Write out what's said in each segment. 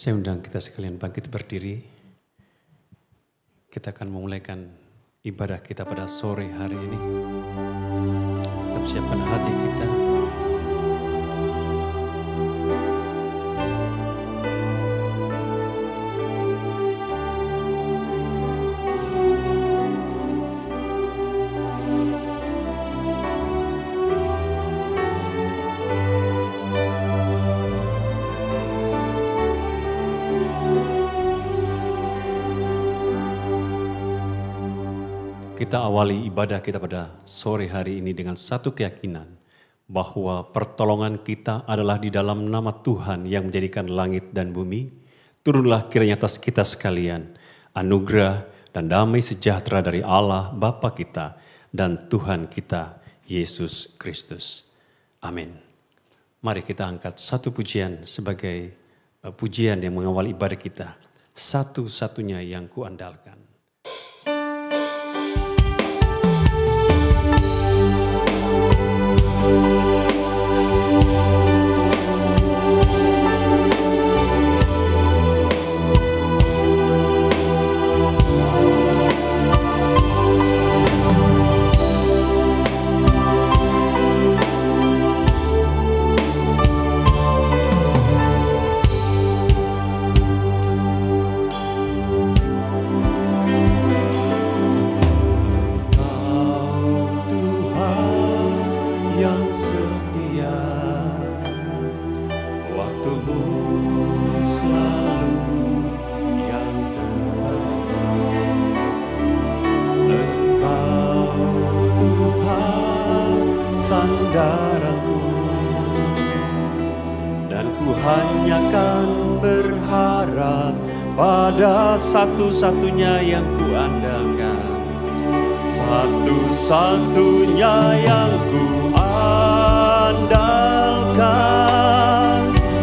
Saya undang kita sekalian bangkit berdiri. Kita akan memulaikan ibadah kita pada sore hari ini. Kita siapkan hati kita. Kita awali ibadah kita pada sore hari ini dengan satu keyakinan bahwa pertolongan kita adalah di dalam nama Tuhan yang menjadikan langit dan bumi. Turunlah kiranya atas kita sekalian anugerah dan damai sejahtera dari Allah Bapa kita dan Tuhan kita Yesus Kristus. Amin. Mari kita angkat satu pujian sebagai pujian yang mengawali ibadah kita. Satu-satunya yang kuandalkan. Satu-satunya yang kuandalkan, satu-satunya yang kuandalkan,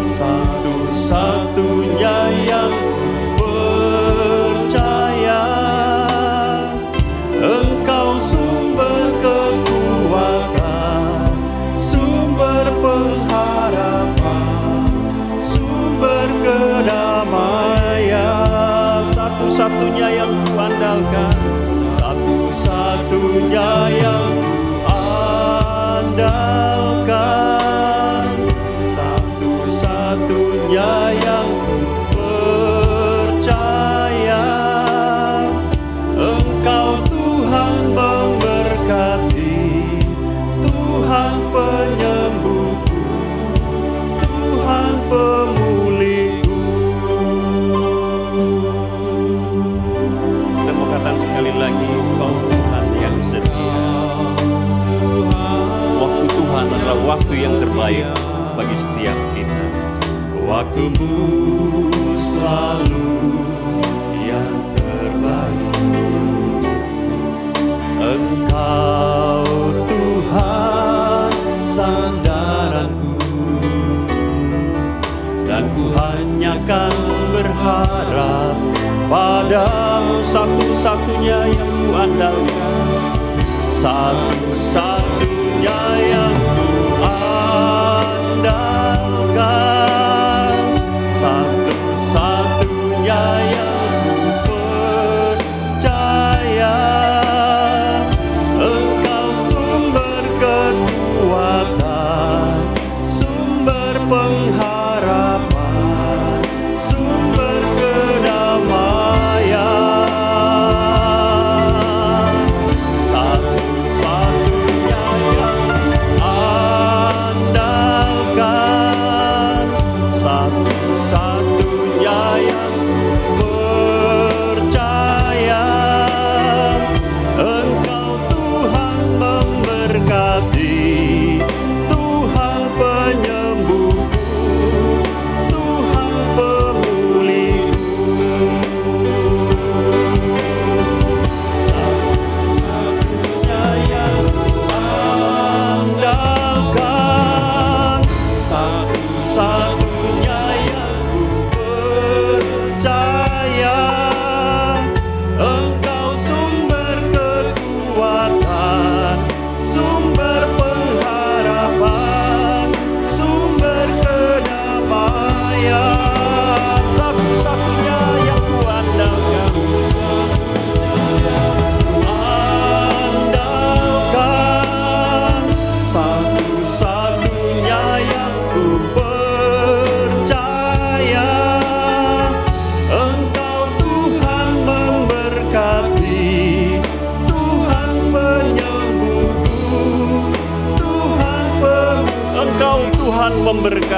satu-satunya yang percaya. Engkau sumber kekuatan, sumber pengharapan, sumber kedamaian. Satu-satunya yang kuandalkan, satu-satunya yang kuandalkan, satu-satunya yang percaya. Engkau Tuhan memberkati, Tuhan penyembuhku, Tuhan pemulihku. Sekali lagi, Engkau Tuhan yang setia. Waktu Tuhan adalah waktu yang terbaik bagi setiap kita. Waktumu selalu yang terbaik. Engkau Tuhan sandaranku, dan ku hanya kan berharap padamu, satu-satunya yang kuandalkan, satu-satunya yang kuandalkan, satu-satunya yang kupercaya. Engkau sumber kekuatan, sumber pengharapan, sumber satu-satunya yang andalkan,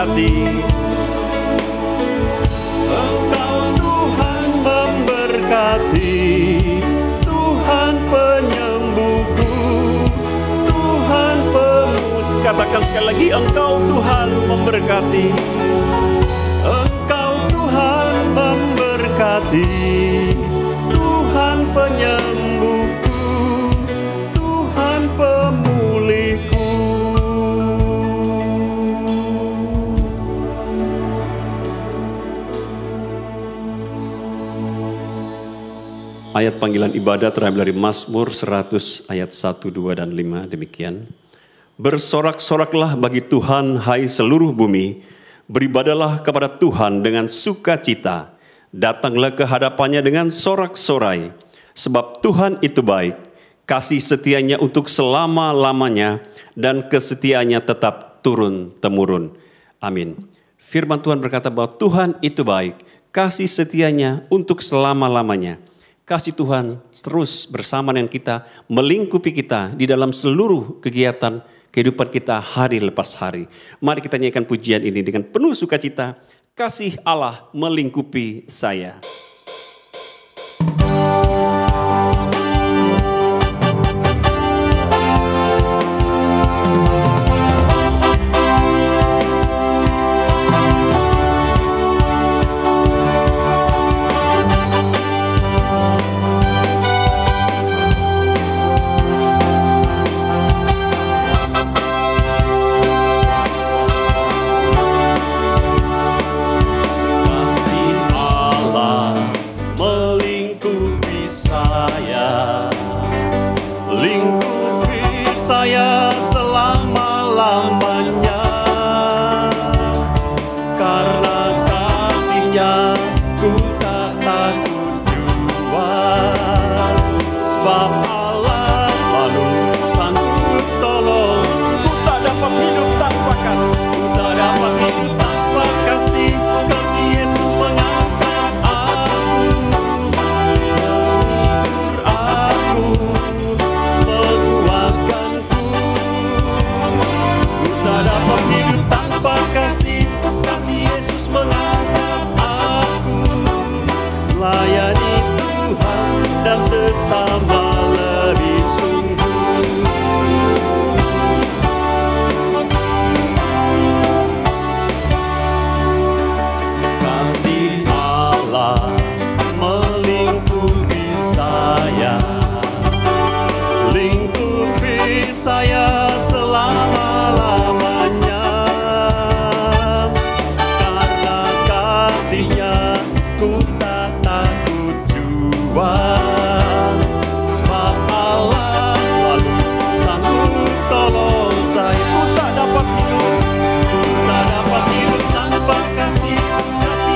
memberkati. Engkau Tuhan memberkati, Tuhan penyembuhku, Tuhan pemus. Katakan sekali lagi, Engkau Tuhan memberkati. Engkau Tuhan memberkati, Tuhan penyembuhku, Tuhan pemulihku. Ayat panggilan ibadah terambil dari Mazmur 100 ayat 1, 2, dan 5 demikian. Bersorak-soraklah bagi Tuhan, hai seluruh bumi. Beribadalah kepada Tuhan dengan sukacita. Datanglah ke hadapannya dengan sorak-sorai. Sebab Tuhan itu baik, kasih setianya untuk selama-lamanya, dan kesetiaannya tetap turun-temurun. Amin. Firman Tuhan berkata bahwa Tuhan itu baik, kasih setianya untuk selama-lamanya. Kasih Tuhan terus bersama dengan kita, melingkupi kita di dalam seluruh kegiatan kehidupan kita hari lepas hari. Mari kita nyanyikan pujian ini dengan penuh sukacita. Kasih Allah melingkupi saya.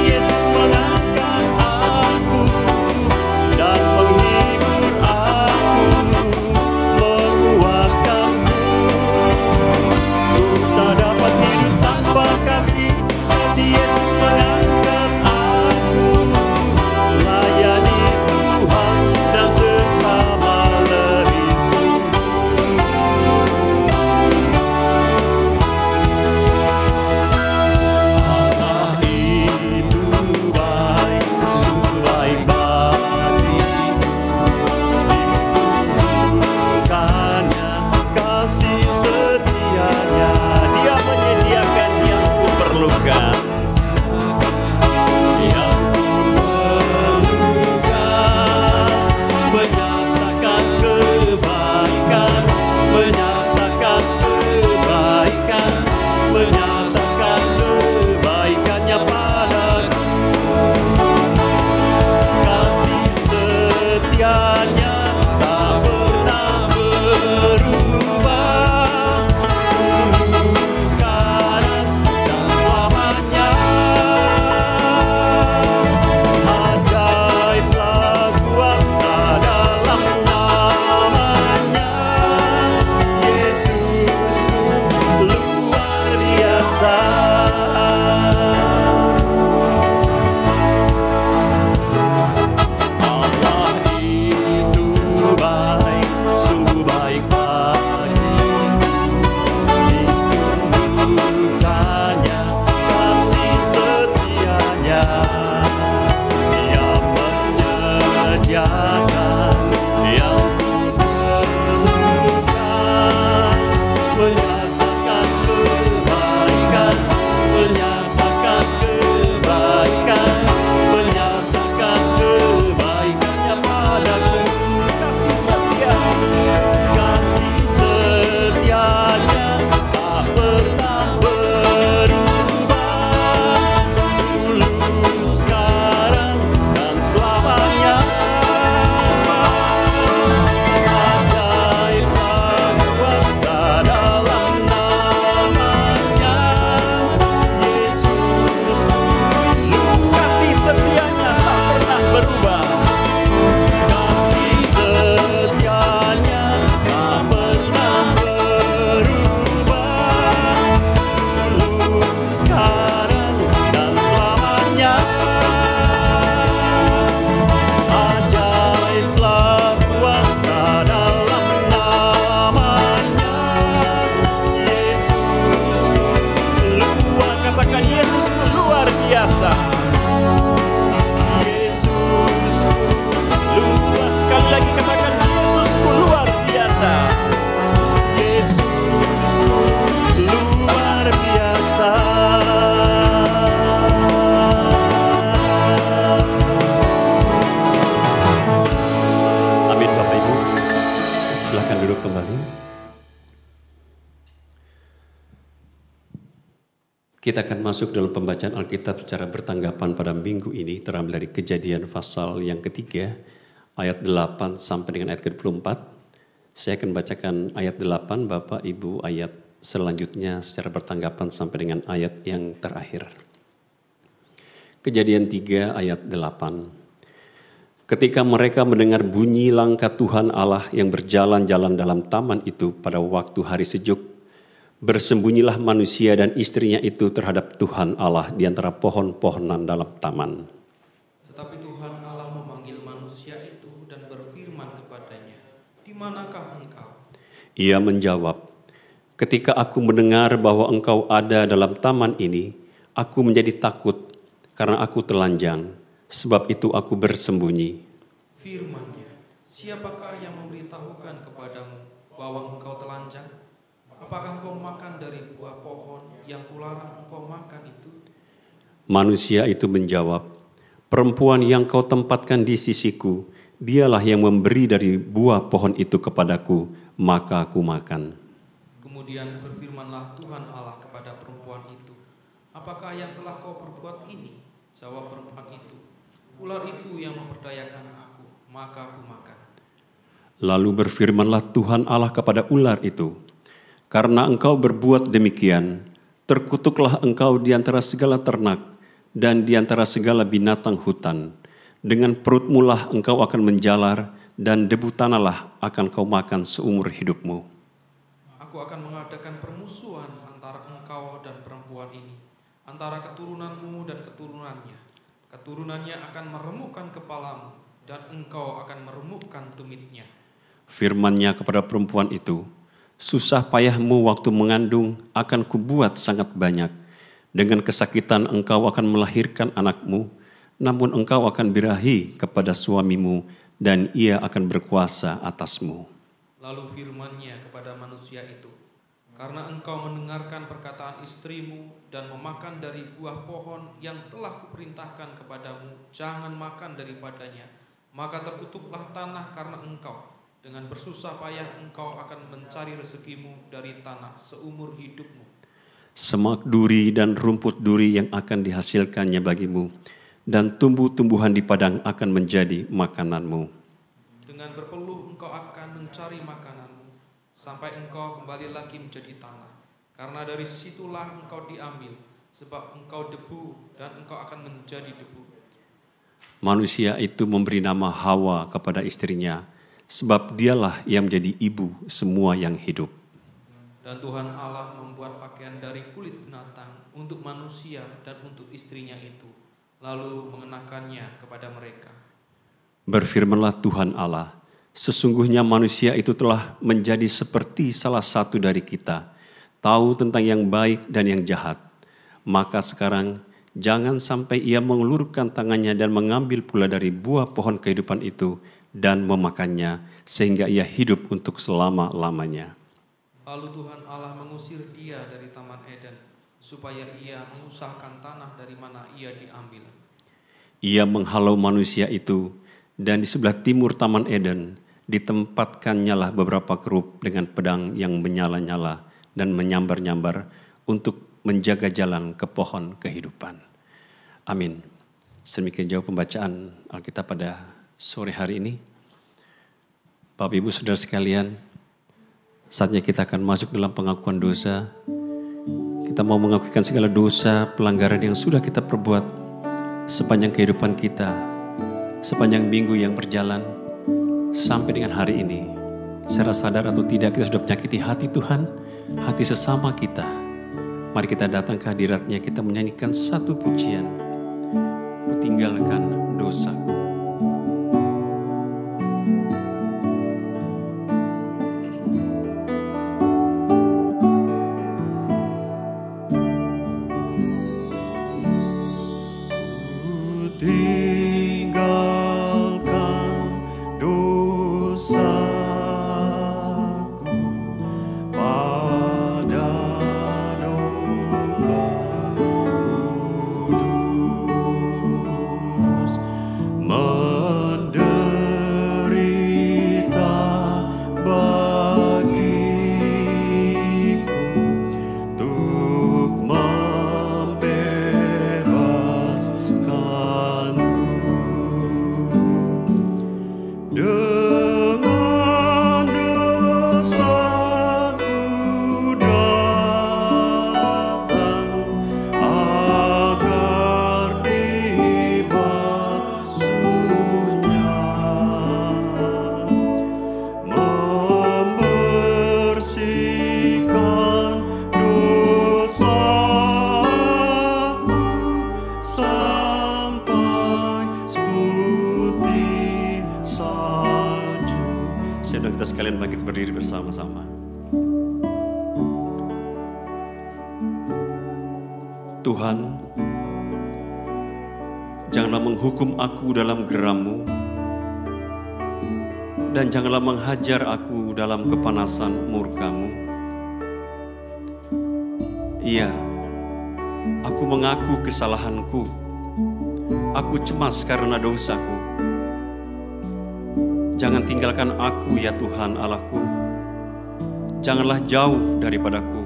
Yesus mengangkat aku dan menghibur aku. duduk kembali. Kita akan masuk dalam pembacaan Alkitab secara bertanggapan pada minggu ini, terambil dari Kejadian pasal yang ketiga, ayat 8 sampai dengan ayat ke-24. Saya akan bacakan ayat 8, Bapak Ibu, ayat selanjutnya secara bertanggapan sampai dengan ayat yang terakhir. Kejadian 3 ayat 8. Ketika mereka mendengar bunyi langkah Tuhan Allah yang berjalan-jalan dalam taman itu pada waktu hari sejuk, bersembunyilah manusia dan istrinya itu terhadap Tuhan Allah di antara pohon-pohonan dalam taman. Tetapi Tuhan Allah memanggil manusia itu dan berfirman kepadanya, "Di manakah engkau?" Ia menjawab, "Ketika aku mendengar bahwa engkau ada dalam taman ini, aku menjadi takut karena aku telanjang, sebab itu aku bersembunyi." Firman-Nya, "Siapakah yang memberitahukan kepadamu bahwa engkau telanjang? Apakah engkau makan dari buah pohon yang kularang engkau makan itu?" Manusia itu menjawab, "Perempuan yang kau tempatkan di sisiku, dialah yang memberi dari buah pohon itu kepadaku, maka aku makan." Kemudian berfirmanlah Tuhan Allah kepada perempuan itu, "Apakah yang telah kau perbuat ini?" Jawab perempuan itu, "Ular itu yang memperdayakan aku, maka aku makan." Lalu berfirmanlah Tuhan Allah kepada ular itu, "Karena engkau berbuat demikian, terkutuklah engkau di antara segala ternak dan di antara segala binatang hutan. Dengan perutmu lah engkau akan menjalar, dan debu tanahlah akan kau makan seumur hidupmu. Aku akan mengadakan permusuhan antara engkau dan perempuan ini, antara keturunanmu dan keturunannya. Keturunannya akan meremukkan kepalamu, dan engkau akan meremukkan tumitnya." Firman-Nya kepada perempuan itu, "Susah payahmu waktu mengandung akan kubuat sangat banyak. Dengan kesakitan engkau akan melahirkan anakmu, namun engkau akan birahi kepada suamimu, dan ia akan berkuasa atasmu." Lalu firman-Nya kepada manusia itu, "Karena engkau mendengarkan perkataan istrimu dan memakan dari buah pohon yang telah kuperintahkan kepadamu, jangan makan daripadanya, maka terkutuklah tanah karena engkau. Dengan bersusah payah engkau akan mencari rezekimu dari tanah seumur hidupmu. Semak duri dan rumput duri yang akan dihasilkannya bagimu, dan tumbuh-tumbuhan di padang akan menjadi makananmu. Dengan berpeluh engkau akan mencari makananmu, sampai engkau kembali lagi menjadi tanah. Karena dari situlah engkau diambil, sebab engkau debu dan engkau akan menjadi debu." Manusia itu memberi nama Hawa kepada istrinya, sebab dialah yang menjadi ibu semua yang hidup. Dan Tuhan Allah membuat pakaian dari kulit binatang untuk manusia dan untuk istrinya itu, lalu mengenakannya kepada mereka. Berfirmanlah Tuhan Allah, "Sesungguhnya manusia itu telah menjadi seperti salah satu dari kita, tahu tentang yang baik dan yang jahat. Maka sekarang jangan sampai ia mengulurkan tangannya dan mengambil pula dari buah pohon kehidupan itu dan memakannya, sehingga ia hidup untuk selama-lamanya." Lalu Tuhan Allah mengusir dia dari Taman Eden, supaya ia mengusahakan tanah dari mana ia diambil. Ia menghalau manusia itu, dan di sebelah timur Taman Eden ditempatkannya lah beberapa kerub dengan pedang yang menyala-nyala dan menyambar-nyambar untuk menjaga jalan ke pohon kehidupan. Amin. Sedemikian jauh pembacaan Alkitab pada sore hari ini. Bapak Ibu Saudara sekalian, saatnya kita akan masuk dalam pengakuan dosa. Kita mau mengakuikan segala dosa, pelanggaran yang sudah kita perbuat sepanjang kehidupan kita, sepanjang minggu yang berjalan, sampai dengan hari ini. Secara sadar atau tidak, kita sudah menyakiti hati Tuhan, hati sesama kita. Mari kita datang ke hadirat-Nya, kita menyanyikan satu pujian, "Kutinggalkan dosaku." Saya dan kita sekalian bangkit berdiri bersama-sama. Tuhan, janganlah menghukum aku dalam geram-Mu, dan janganlah menghajar aku dalam kepanasan murka-Mu. Iya, aku mengaku kesalahanku. Aku cemas karena dosaku. Jangan tinggalkan aku ya Tuhan Allahku. Janganlah jauh daripadaku.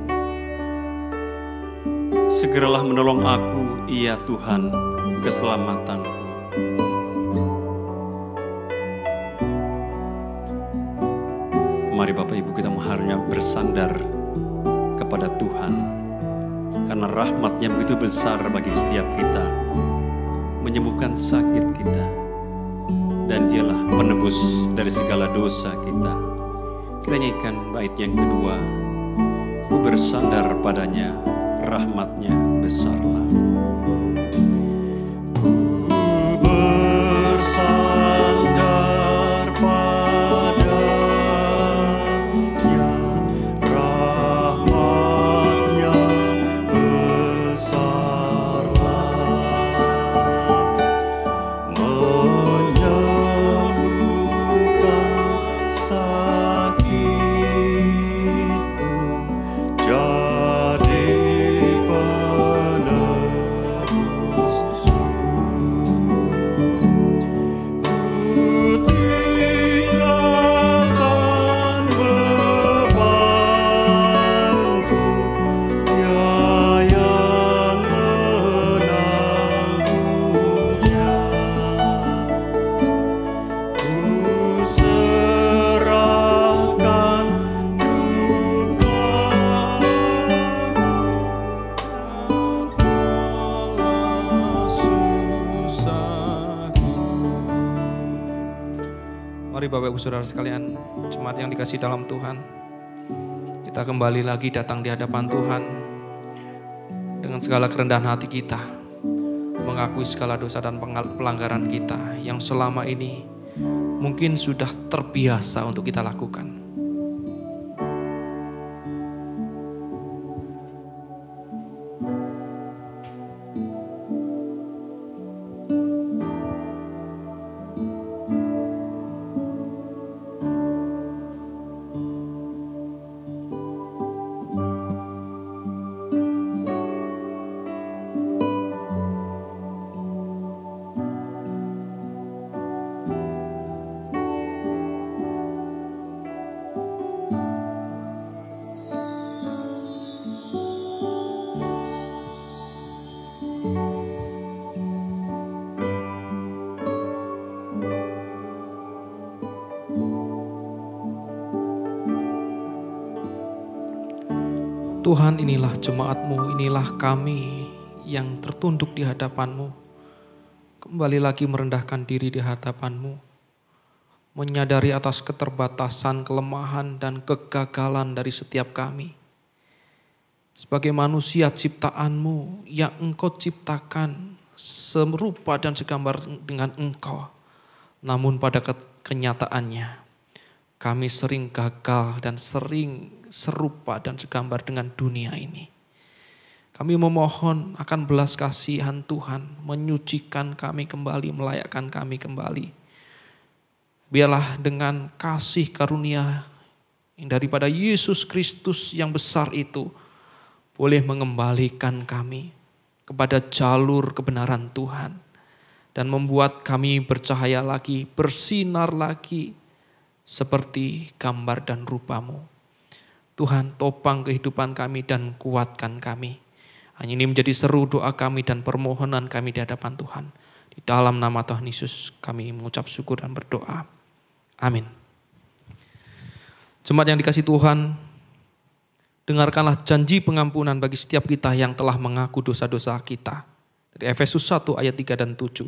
Segeralah menolong aku, ya Tuhan, keselamatanku. Mari Bapak Ibu kita hanya bersandar kepada Tuhan. Karena rahmat-Nya begitu besar bagi setiap kita. Menyembuhkan sakit kita. Dan Dialah penebus dari segala dosa kita. Kita nyanyikan bait yang kedua. Ku bersandar padanya, rahmat-Nya besarlah. Ku bersandar padanya, rahmat-Nya besarlah. Mari Bapak Ibu Saudara sekalian, jemaat yang dikasihi dalam Tuhan, kita kembali lagi datang di hadapan Tuhan dengan segala kerendahan hati kita, mengakui segala dosa dan pelanggaran kita yang selama ini mungkin sudah terbiasa untuk kita lakukan. Tuhan, inilah jemaat-Mu, inilah kami yang tertunduk di hadapan-Mu. Kembali lagi merendahkan diri di hadapan-Mu. Menyadari atas keterbatasan, kelemahan, dan kegagalan dari setiap kami. Sebagai manusia ciptaan-Mu yang Engkau ciptakan serupa dan segambar dengan Engkau. Namun pada kenyataannya, kami sering gagal dan sering serupa dan segambar dengan dunia ini. Kami memohon akan belas kasihan Tuhan, menyucikan kami kembali, melayakkan kami kembali. Biarlah dengan kasih karunia yang daripada Yesus Kristus yang besar itu, boleh mengembalikan kami kepada jalur kebenaran Tuhan. Dan membuat kami bercahaya lagi, bersinar lagi, seperti gambar dan rupa-Mu. Tuhan, topang kehidupan kami dan kuatkan kami. Hanya ini menjadi seru doa kami dan permohonan kami di hadapan Tuhan. Di dalam nama Tuhan Yesus kami mengucap syukur dan berdoa. Amin. Jemaat yang dikasihi Tuhan, dengarkanlah janji pengampunan bagi setiap kita yang telah mengaku dosa-dosa kita. Dari Efesus 1 ayat 3 dan 7.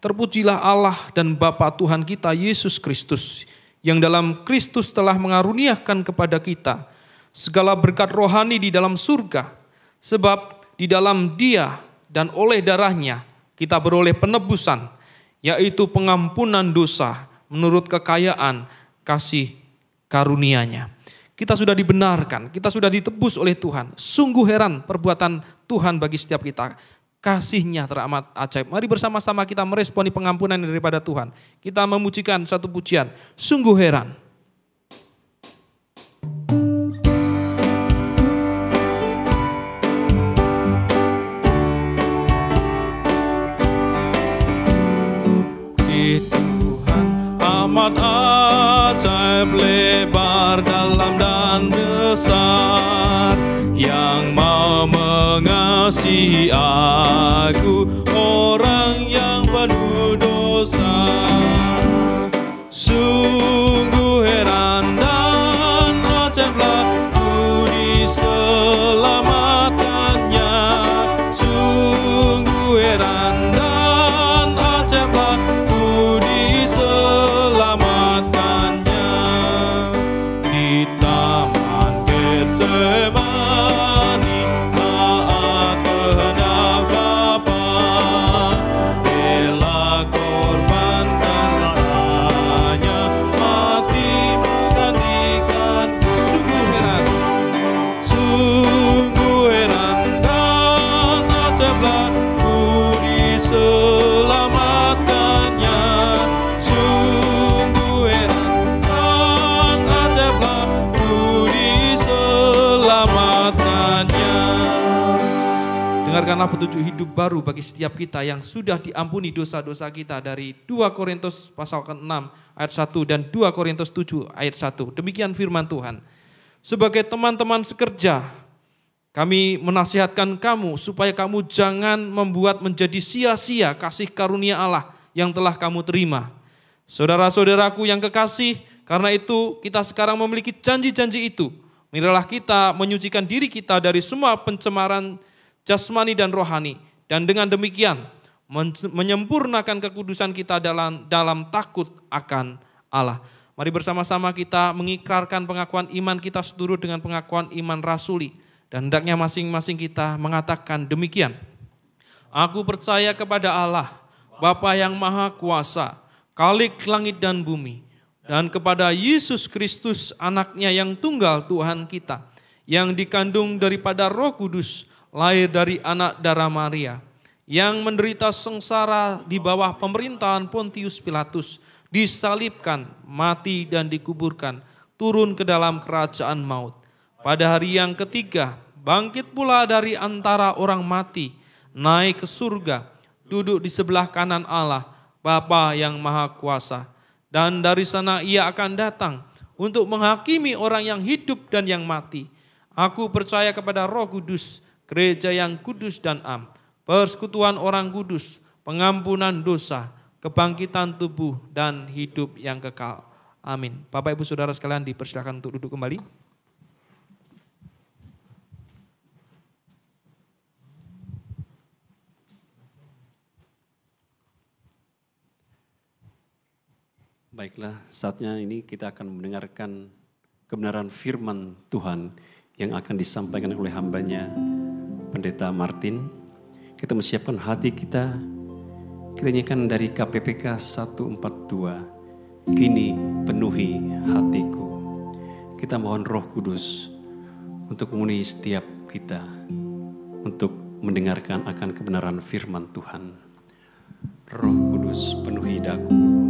Terpujilah Allah dan Bapa Tuhan kita Yesus Kristus, yang dalam Kristus telah mengaruniakan kepada kita segala berkat rohani di dalam surga. Sebab di dalam Dia dan oleh darahnya kita beroleh penebusan, yaitu pengampunan dosa menurut kekayaan kasih karunia-Nya. Kita sudah dibenarkan, kita sudah ditebus oleh Tuhan. Sungguh heran perbuatan Tuhan bagi setiap kita. Kasih-Nya teramat ajaib. Mari bersama-sama kita meresponi pengampunan daripada Tuhan. Kita memujikan satu pujian, sungguh heran. Amat ajaib, lebar, dalam dan besar, yang mau mengasihi aku, orang yang penuh dosa. Sungguh heran dan ajaiblah ku diselamatkannya. Sungguh heran dan ajaiblah ku diselamatkannya. Di taman Getsemani taat kehendak Bapa, rela korbankan darahnya, mati menggantikan. Sungguh heran dan ajaiblah ku diselamatkannya. Sungguh heran dan ajaiblah ku diselamatkannya. Dengarkanlah petunjuk hidup baru bagi setiap kita yang sudah diampuni dosa-dosa kita dari 2 Korintus pasal ke-6 ayat 1 dan 2 Korintus 7 ayat 1. Demikian firman Tuhan. Sebagai teman-teman sekerja, kami menasihatkan kamu supaya kamu jangan membuat menjadi sia-sia kasih karunia Allah yang telah kamu terima. Saudara-saudaraku yang kekasih, karena itu kita sekarang memiliki janji-janji itu. Marilah kita menyucikan diri kita dari semua pencemaran jasmani dan rohani, dan dengan demikian menyempurnakan kekudusan kita dalam takut akan Allah. Mari bersama-sama kita mengikrarkan pengakuan iman kita seturut dengan pengakuan iman rasuli, dan hendaknya masing-masing kita mengatakan demikian. Aku percaya kepada Allah, Bapa yang Maha Kuasa, Khalik langit dan bumi, dan kepada Yesus Kristus anaknya yang tunggal Tuhan kita, yang dikandung daripada Roh Kudus, lahir dari anak darah Maria, yang menderita sengsara di bawah pemerintahan Pontius Pilatus, disalibkan, mati dan dikuburkan, turun ke dalam kerajaan maut. Pada hari yang ketiga, bangkit pula dari antara orang mati, naik ke surga, duduk di sebelah kanan Allah, Bapa yang Maha Kuasa. Dan dari sana ia akan datang untuk menghakimi orang yang hidup dan yang mati. Aku percaya kepada Roh Kudus, gereja yang kudus dan am, persekutuan orang kudus, pengampunan dosa, kebangkitan tubuh, dan hidup yang kekal. Amin. Bapak Ibu Saudara sekalian dipersilakan untuk duduk kembali. Baiklah, saatnya ini kita akan mendengarkan kebenaran firman Tuhan yang akan disampaikan oleh hambanya, Pendeta Martin. Kita menyiapkan hati kita nyanyikan dari KPPK 142, kini penuhi hatiku. Kita mohon Roh Kudus untuk memenuhi setiap kita, untuk mendengarkan akan kebenaran firman Tuhan. Roh Kudus penuhi daku.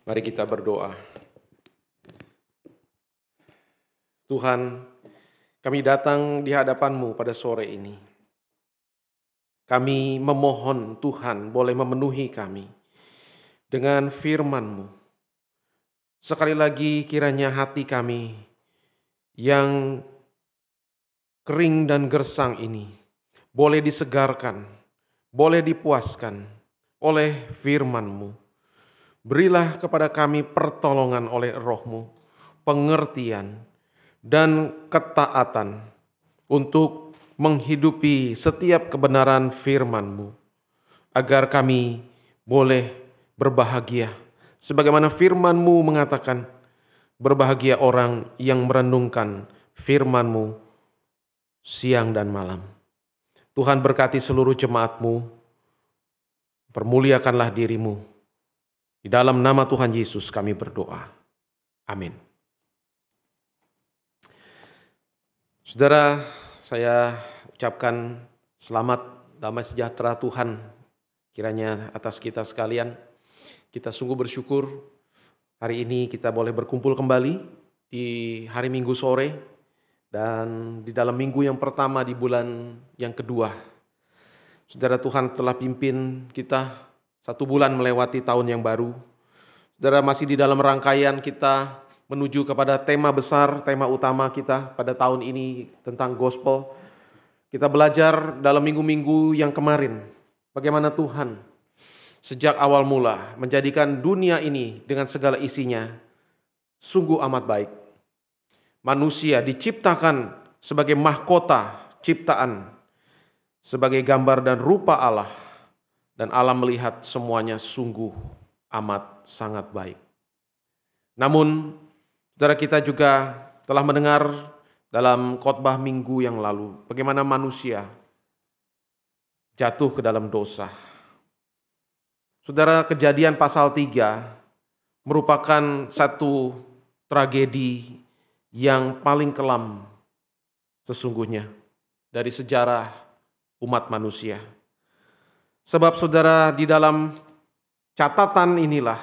Mari kita berdoa. Tuhan, kami datang di hadapan-Mu pada sore ini. Kami memohon Tuhan boleh memenuhi kami dengan firman-Mu. Sekali lagi kiranya hati kami yang kering dan gersang ini boleh disegarkan, boleh dipuaskan oleh firman-Mu. Berilah kepada kami pertolongan oleh Roh-Mu, pengertian dan ketaatan untuk menghidupi setiap kebenaran firman-Mu, agar kami boleh berbahagia. Sebagaimana firman-Mu mengatakan, berbahagia orang yang merenungkan firman-Mu siang dan malam. Tuhan berkati seluruh jemaat-Mu, permuliakanlah diri-Mu. Di dalam nama Tuhan Yesus kami berdoa. Amin. Saudara, saya ucapkan selamat damai sejahtera Tuhan kiranya atas kita sekalian. Kita sungguh bersyukur hari ini kita boleh berkumpul kembali di hari Minggu sore dan di dalam minggu yang pertama di bulan yang kedua. Saudara, Tuhan telah pimpin kita 1 bulan melewati tahun yang baru. Saudara, masih di dalam rangkaian kita menuju kepada tema besar, tema utama kita pada tahun ini tentang gospel. Kita belajar dalam minggu-minggu yang kemarin bagaimana Tuhan sejak awal mula menjadikan dunia ini dengan segala isinya sungguh amat baik. Manusia diciptakan sebagai mahkota ciptaan, sebagai gambar dan rupa Allah. Dan Allah melihat semuanya sungguh amat sangat baik. Namun, saudara, kita juga telah mendengar dalam khotbah minggu yang lalu bagaimana manusia jatuh ke dalam dosa. Saudara, Kejadian pasal 3 merupakan satu tragedi yang paling kelam sesungguhnya dari sejarah umat manusia. Sebab saudara, di dalam catatan inilah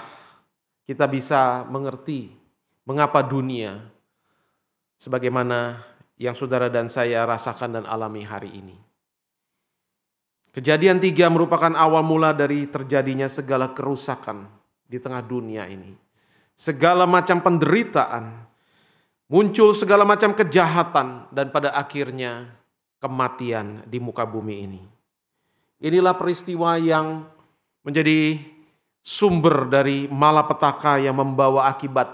kita bisa mengerti mengapa dunia sebagaimana yang saudara dan saya rasakan dan alami hari ini. Kejadian 3 merupakan awal mula dari terjadinya segala kerusakan di tengah dunia ini. Segala macam penderitaan, muncul segala macam kejahatan dan pada akhirnya kematian di muka bumi ini. Inilah peristiwa yang menjadi sumber dari malapetaka yang membawa akibat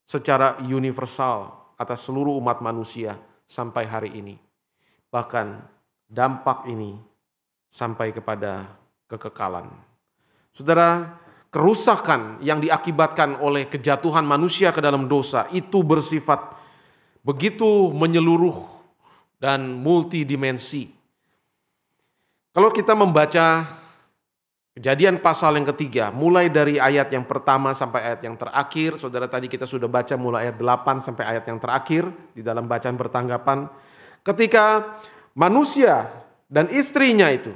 secara universal atas seluruh umat manusia sampai hari ini. Bahkan dampak ini sampai kepada kekekalan. Saudara, kerusakan yang diakibatkan oleh kejatuhan manusia ke dalam dosa itu bersifat begitu menyeluruh dan multidimensi. Kalau kita membaca Kejadian pasal yang ketiga, mulai dari ayat yang pertama sampai ayat yang terakhir, saudara, tadi kita sudah baca mulai ayat 8 sampai ayat yang terakhir di dalam bacaan bertanggapan. Ketika manusia dan istrinya itu,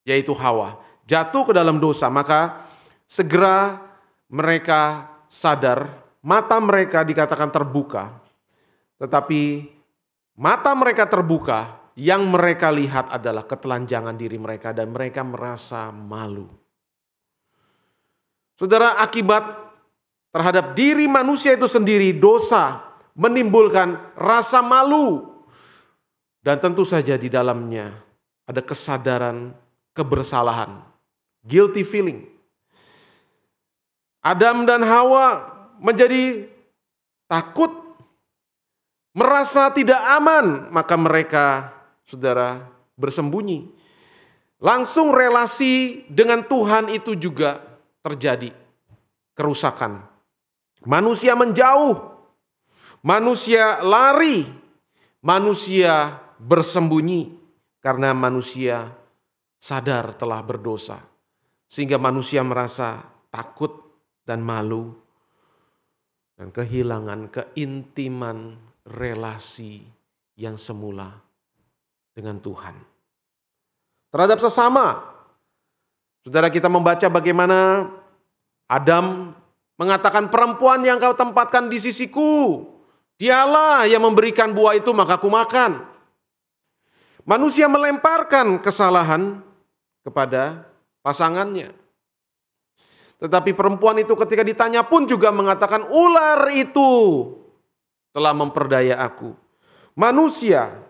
yaitu Hawa, jatuh ke dalam dosa, maka segera mereka sadar, mata mereka dikatakan terbuka. Tetapi mata mereka terbuka, yang mereka lihat adalah ketelanjangan diri mereka dan mereka merasa malu. Saudara, akibat terhadap diri manusia itu sendiri, dosa menimbulkan rasa malu. Dan tentu saja di dalamnya ada kesadaran kebersalahan, guilty feeling. Adam dan Hawa menjadi takut, merasa tidak aman, maka mereka, saudara, bersembunyi. Langsung relasi dengan Tuhan itu juga terjadi kerusakan. Manusia menjauh, manusia lari, manusia bersembunyi karena manusia sadar telah berdosa. Sehingga manusia merasa takut dan malu dan kehilangan keintiman relasi yang semula dengan Tuhan. Terhadap sesama, saudara, kita membaca bagaimana Adam mengatakan, perempuan yang kau tempatkan di sisiku, dialah yang memberikan buah itu maka aku makan. Manusia melemparkan kesalahan kepada pasangannya. Tetapi perempuan itu ketika ditanya pun juga mengatakan, ular itu telah memperdaya aku. Manusia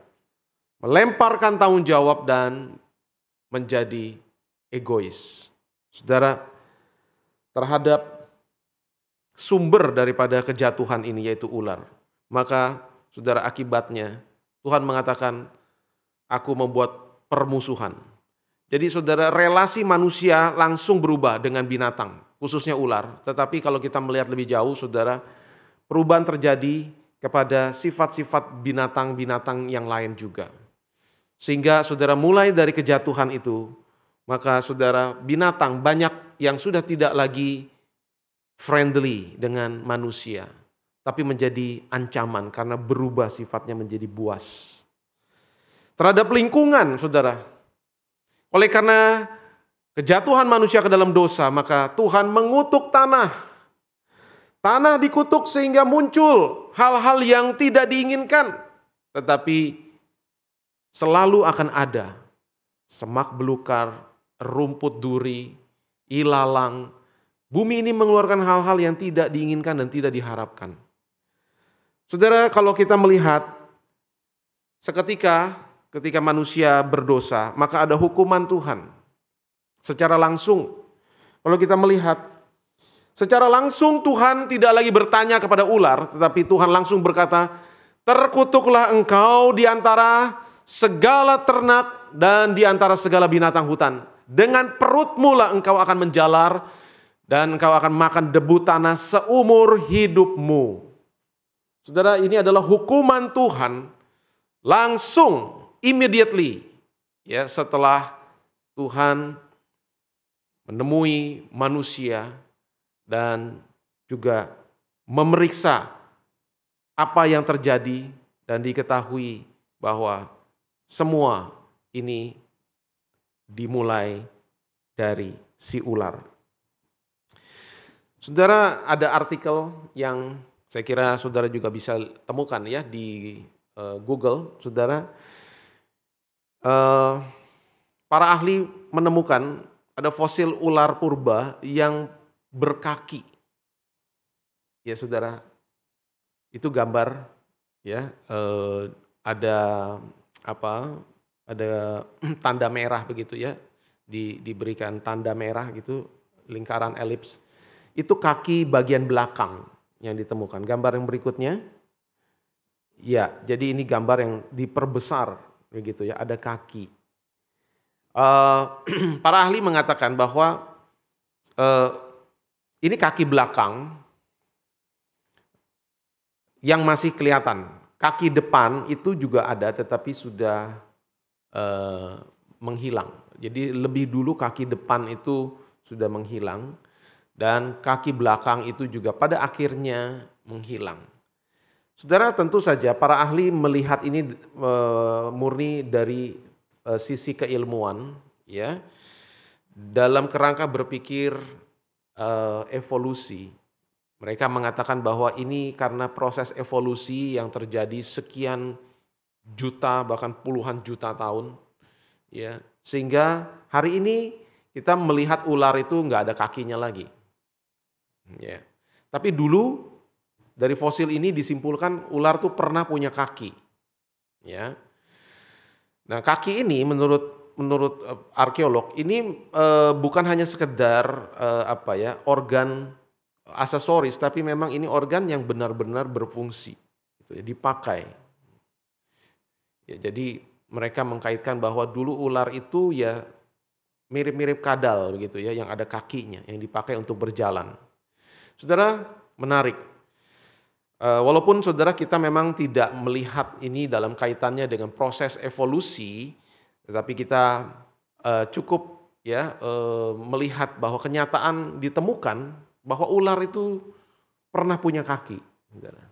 melemparkan tanggung jawab dan menjadi egois. Saudara, terhadap sumber daripada kejatuhan ini yaitu ular. Maka saudara, akibatnya Tuhan mengatakan, aku membuat permusuhan. Jadi saudara, relasi manusia langsung berubah dengan binatang, khususnya ular. Tetapi kalau kita melihat lebih jauh, saudara, perubahan terjadi kepada sifat-sifat binatang-binatang yang lain juga. Sehingga saudara, mulai dari kejatuhan itu, maka saudara, binatang banyak yang sudah tidak lagi friendly dengan manusia, tapi menjadi ancaman karena berubah sifatnya menjadi buas. Terhadap lingkungan, saudara, oleh karena kejatuhan manusia ke dalam dosa, maka Tuhan mengutuk tanah. Tanah dikutuk sehingga muncul hal-hal yang tidak diinginkan. Tetapi selalu akan ada semak belukar, rumput duri, ilalang. Bumi ini mengeluarkan hal-hal yang tidak diinginkan dan tidak diharapkan. Saudara, kalau kita melihat ketika manusia berdosa, maka ada hukuman Tuhan secara langsung. Kalau kita melihat secara langsung, Tuhan tidak lagi bertanya kepada ular, tetapi Tuhan langsung berkata, terkutuklah engkau di antara segala ternak dan di antara segala binatang hutan. Dengan perutmu lah engkau akan menjalar dan engkau akan makan debu tanah seumur hidupmu. Saudara, ini adalah hukuman Tuhan langsung, immediately, ya, setelah Tuhan menemui manusia dan juga memeriksa apa yang terjadi dan diketahui bahwa semua ini dimulai dari si ular. Saudara, ada artikel yang saya kira saudara juga bisa temukan ya di Google, saudara. Para ahli menemukan ada fosil ular purba yang berkaki. Ya saudara, itu gambar ya, ada apa? Ada tanda merah begitu ya, diberikan tanda merah gitu, lingkaran elips. Itu kaki bagian belakang yang ditemukan. Gambar yang berikutnya, ya, jadi ini gambar yang diperbesar begitu ya, ada kaki. Para ahli mengatakan bahwa ini kaki belakang yang masih kelihatan. Kaki depan itu juga ada, tetapi sudah menghilang. Jadi lebih dulu kaki depan itu sudah menghilang dan kaki belakang itu juga pada akhirnya menghilang. Saudara, tentu saja para ahli melihat ini murni dari sisi keilmuan, ya, dalam kerangka berpikir evolusi. Mereka mengatakan bahwa ini karena proses evolusi yang terjadi sekian juta bahkan puluhan juta tahun, ya, sehingga hari ini kita melihat ular itu nggak ada kakinya lagi, ya. Tapi dulu dari fosil ini disimpulkan ular tuh pernah punya kaki, ya. Nah, kaki ini menurut arkeolog ini bukan hanya sekedar organ aksesoris, tapi memang ini organ yang benar-benar berfungsi, gitu ya, dipakai. Ya, jadi mereka mengkaitkan bahwa dulu ular itu ya mirip-mirip kadal begitu ya, yang ada kakinya yang dipakai untuk berjalan. Saudara, menarik. Walaupun saudara kita memang tidak melihat ini dalam kaitannya dengan proses evolusi, tetapi kita cukup ya melihat bahwa kenyataan ditemukan bahwa ular itu pernah punya kaki. Saudara.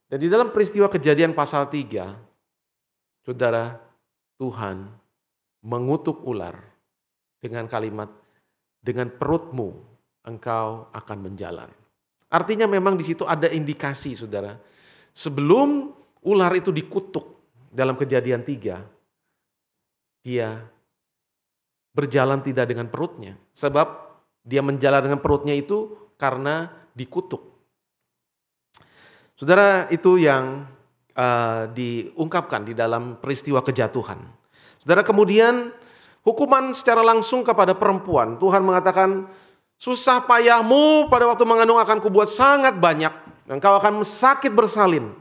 Dan di dalam peristiwa Kejadian pasal 3, saudara, Tuhan mengutuk ular dengan kalimat, dengan perutmu engkau akan menjalar. Artinya memang di situ ada indikasi, saudara. Sebelum ular itu dikutuk dalam Kejadian 3, dia berjalan tidak dengan perutnya. Sebab dia menjalan dengan perutnya itu karena dikutuk. Saudara, itu yang diungkapkan di dalam peristiwa kejatuhan. Saudara, kemudian hukuman secara langsung kepada perempuan. Tuhan mengatakan, susah payahmu pada waktu mengandung akan kubuat sangat banyak. Dan kau akan sakit bersalin.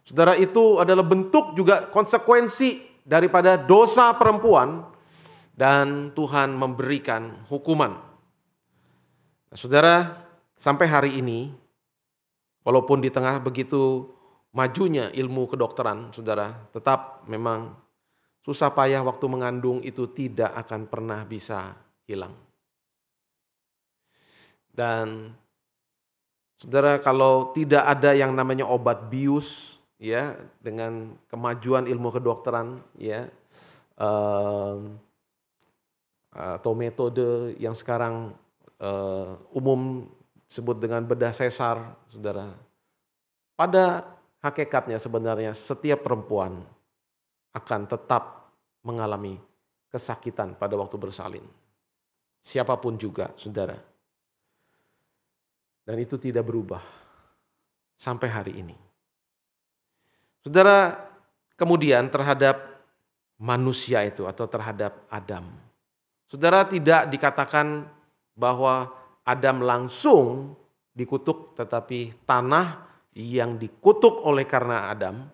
Saudara, itu adalah bentuk juga konsekuensi daripada dosa perempuan. Dan Tuhan memberikan hukuman. Nah, saudara, sampai hari ini, walaupun di tengah begitu majunya ilmu kedokteran, saudara, tetap memang susah payah waktu mengandung itu tidak akan pernah bisa hilang. Dan saudara, kalau tidak ada yang namanya obat bius, ya, dengan kemajuan ilmu kedokteran, ya, atau metode yang sekarang umum disebut dengan bedah sesar, saudara. Pada hakikatnya sebenarnya setiap perempuan akan tetap mengalami kesakitan pada waktu bersalin. Siapapun juga, saudara. Dan itu tidak berubah sampai hari ini. Saudara, kemudian terhadap manusia itu atau terhadap Adam. Saudara, tidak dikatakan bahwa Adam langsung dikutuk, tetapi tanah yang dikutuk oleh karena Adam,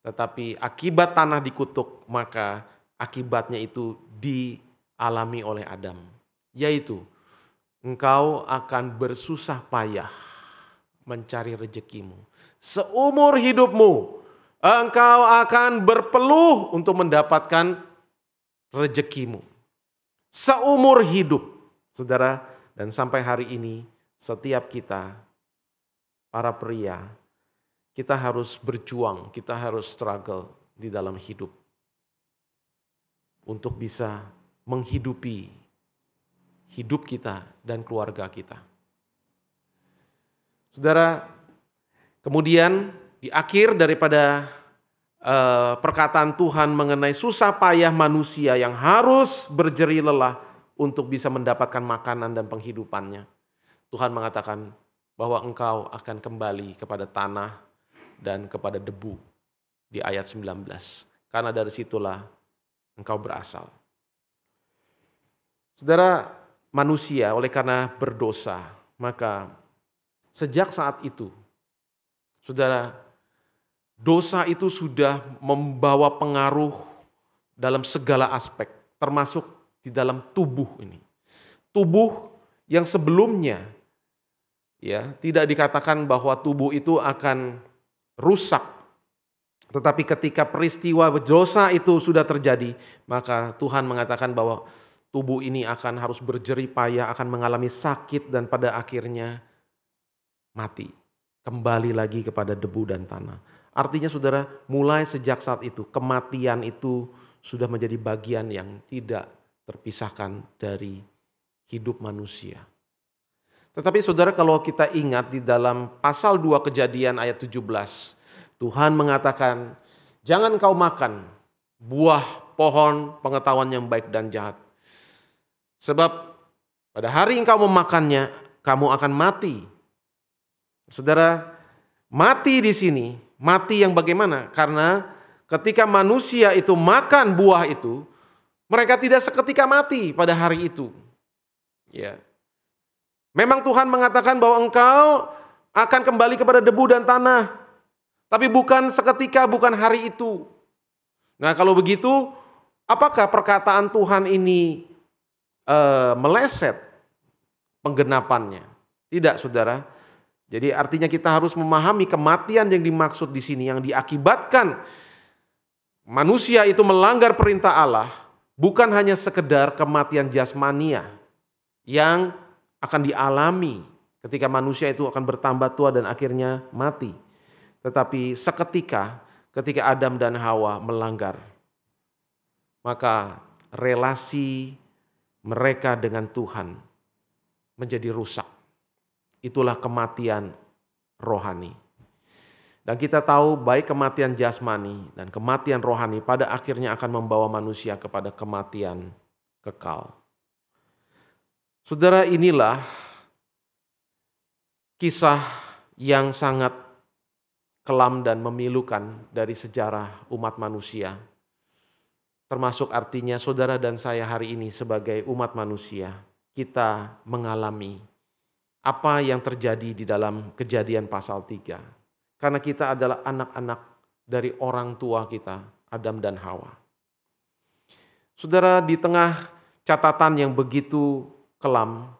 tetapi akibat tanah dikutuk, maka akibatnya itu dialami oleh Adam, yaitu engkau akan bersusah payah mencari rezekimu. Seumur hidupmu engkau akan berpeluh untuk mendapatkan rezekimu. Seumur hidup, saudara, dan sampai hari ini setiap kita, para pria, kita harus berjuang, kita harus struggle di dalam hidup untuk bisa menghidupi hidup kita dan keluarga kita. Saudara, kemudian di akhir daripada perkataan Tuhan mengenai susah payah manusia yang harus berjerih lelah untuk bisa mendapatkan makanan dan penghidupannya, Tuhan mengatakan bahwa engkau akan kembali kepada tanah dan kepada debu di ayat 19. Karena dari situlah engkau berasal. Saudara, manusia oleh karena berdosa, maka sejak saat itu, saudara, dosa itu sudah membawa pengaruh dalam segala aspek, termasuk di dalam tubuh ini. Tubuh yang sebelumnya ya tidak dikatakan bahwa tubuh itu akan rusak. Tetapi ketika peristiwa dosa itu sudah terjadi, maka Tuhan mengatakan bahwa tubuh ini akan harus berjerih payah, akan mengalami sakit dan pada akhirnya mati. Kembali lagi kepada debu dan tanah. Artinya saudara, mulai sejak saat itu kematian itu sudah menjadi bagian yang tidak terpisahkan dari hidup manusia. Tetapi saudara, kalau kita ingat di dalam pasal 2 Kejadian ayat 17, Tuhan mengatakan, jangan kau makan buah pohon pengetahuan yang baik dan jahat. Sebab pada hari engkau memakannya, kamu akan mati. Saudara, mati di sini, mati yang bagaimana? Karena ketika manusia itu makan buah itu, mereka tidak seketika mati pada hari itu. Ya. Memang Tuhan mengatakan bahwa engkau akan kembali kepada debu dan tanah. Tapi bukan seketika, bukan hari itu. Nah, kalau begitu, apakah perkataan Tuhan ini meleset penggenapannya? Tidak, saudara. Jadi artinya kita harus memahami kematian yang dimaksud di sini, yang diakibatkan manusia itu melanggar perintah Allah, bukan hanya sekedar kematian jasmania yang akan dialami ketika manusia itu akan bertambah tua dan akhirnya mati. Tetapi seketika ketika Adam dan Hawa melanggar, maka relasi mereka dengan Tuhan menjadi rusak. itulah kematian rohani. Dan kita tahu baik kematian jasmani dan kematian rohani pada akhirnya akan membawa manusia kepada kematian kekal. Saudara, inilah kisah yang sangat kelam dan memilukan dari sejarah umat manusia. Termasuk artinya saudara dan saya hari ini sebagai umat manusia, kita mengalami apa yang terjadi di dalam Kejadian pasal 3. Karena kita adalah anak-anak dari orang tua kita, Adam dan Hawa. Saudara, di tengah catatan yang begitu kelam,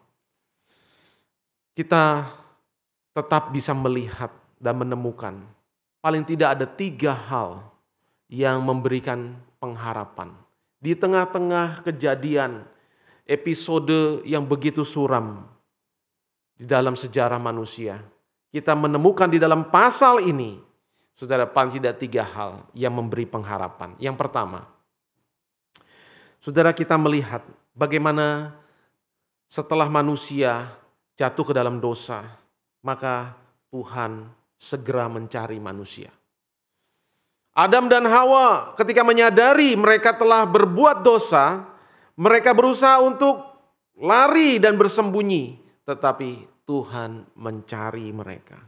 kita tetap bisa melihat dan menemukan paling tidak ada 3 hal yang memberikan pengharapan. Di tengah-tengah kejadian, episode yang begitu suram di dalam sejarah manusia, kita menemukan di dalam pasal ini, saudara, paling tidak 3 hal yang memberi pengharapan. Yang pertama, saudara, kita melihat bagaimana setelah manusia jatuh ke dalam dosa, maka Tuhan segera mencari manusia. Adam dan Hawa ketika menyadari mereka telah berbuat dosa, mereka berusaha untuk lari dan bersembunyi, tetapi Tuhan mencari mereka.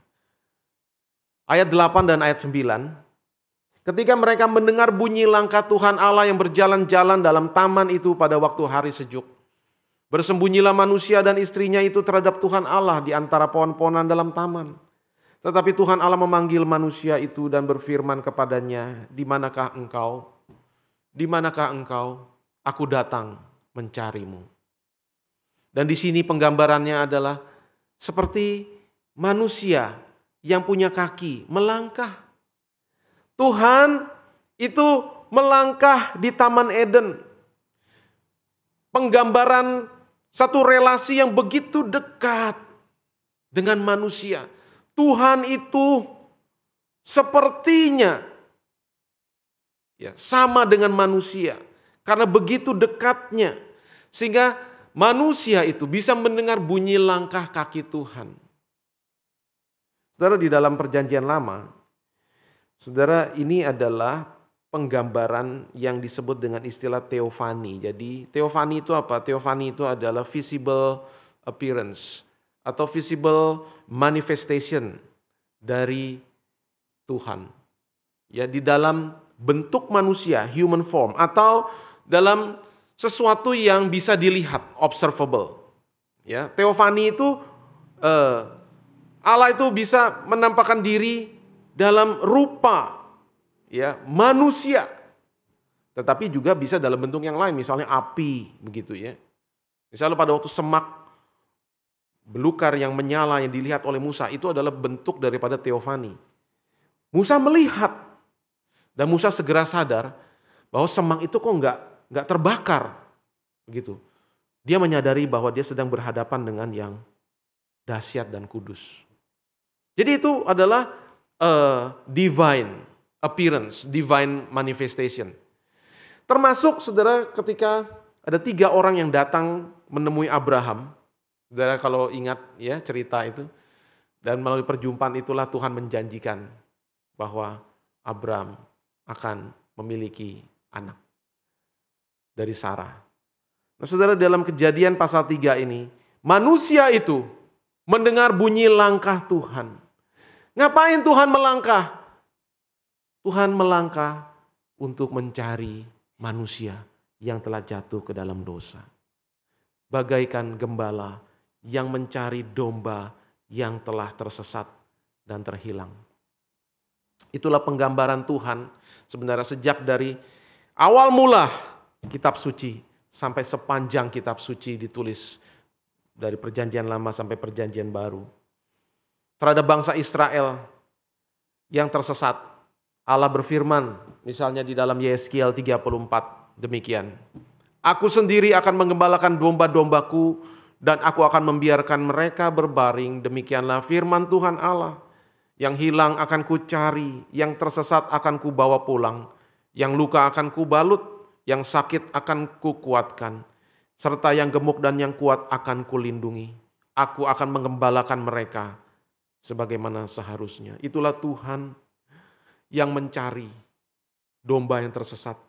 Ayat 8 dan ayat 9. Ketika mereka mendengar bunyi langkah Tuhan Allah yang berjalan-jalan dalam taman itu pada waktu hari sejuk, bersembunyilah manusia dan istrinya itu terhadap Tuhan Allah di antara pohon-pohonan dalam taman. Tetapi Tuhan Allah memanggil manusia itu dan berfirman kepadanya, "Di manakah engkau? Di manakah engkau? Aku datang mencarimu." Dan di sini penggambarannya adalah seperti manusia yang punya kaki melangkah. Tuhan itu melangkah di Taman Eden. Penggambaran satu relasi yang begitu dekat dengan manusia. Tuhan itu sepertinya sama dengan manusia karena begitu dekatnya, sehingga manusia itu bisa mendengar bunyi langkah kaki Tuhan. Saudara, di dalam Perjanjian Lama, saudara, ini adalah penggambaran yang disebut dengan istilah teofani. Jadi teofani itu apa? Teofani itu adalah visible appearance atau visible manifestation dari Tuhan. Ya, di dalam bentuk manusia, human form, atau dalam sesuatu yang bisa dilihat, observable. Ya, teofani itu Allah itu bisa menampakkan diri dalam rupa manusia, tetapi juga bisa dalam bentuk yang lain, misalnya api, begitu ya. Misalnya pada waktu semak belukar yang menyala yang dilihat oleh Musa, itu adalah bentuk daripada teofani. Musa melihat dan Musa segera sadar bahwa semak itu kok nggak terbakar, gitu. Dia menyadari bahwa dia sedang berhadapan dengan yang dahsyat dan kudus. Jadi itu adalah divine appearance, divine manifestation. Termasuk saudara ketika ada 3 orang yang datang menemui Abraham. Saudara kalau ingat ya cerita itu. Dan melalui perjumpaan itulah Tuhan menjanjikan bahwa Abraham akan memiliki anak dari Sarah. Nah saudara, dalam Kejadian pasal 3 ini, manusia itu mendengar bunyi langkah Tuhan. Ngapain Tuhan melangkah? Tuhan melangkah untuk mencari manusia yang telah jatuh ke dalam dosa. Bagaikan gembala yang mencari domba yang telah tersesat dan terhilang. Itulah penggambaran Tuhan sebenarnya sejak dari awal mula kitab suci sampai sepanjang kitab suci ditulis dari Perjanjian Lama sampai Perjanjian Baru. Terhadap bangsa Israel yang tersesat, Allah berfirman, misalnya di dalam Yeskiel 34, demikian. Aku sendiri akan menggembalakan domba-dombaku dan aku akan membiarkan mereka berbaring. Demikianlah firman Tuhan Allah. Yang hilang akan kucari, yang tersesat akan kubawa pulang, yang luka akan kubalut, yang sakit akan kukuatkan, serta yang gemuk dan yang kuat akan kulindungi. Aku akan menggembalakan mereka sebagaimana seharusnya. Itulah Tuhan yang mencari domba yang tersesat,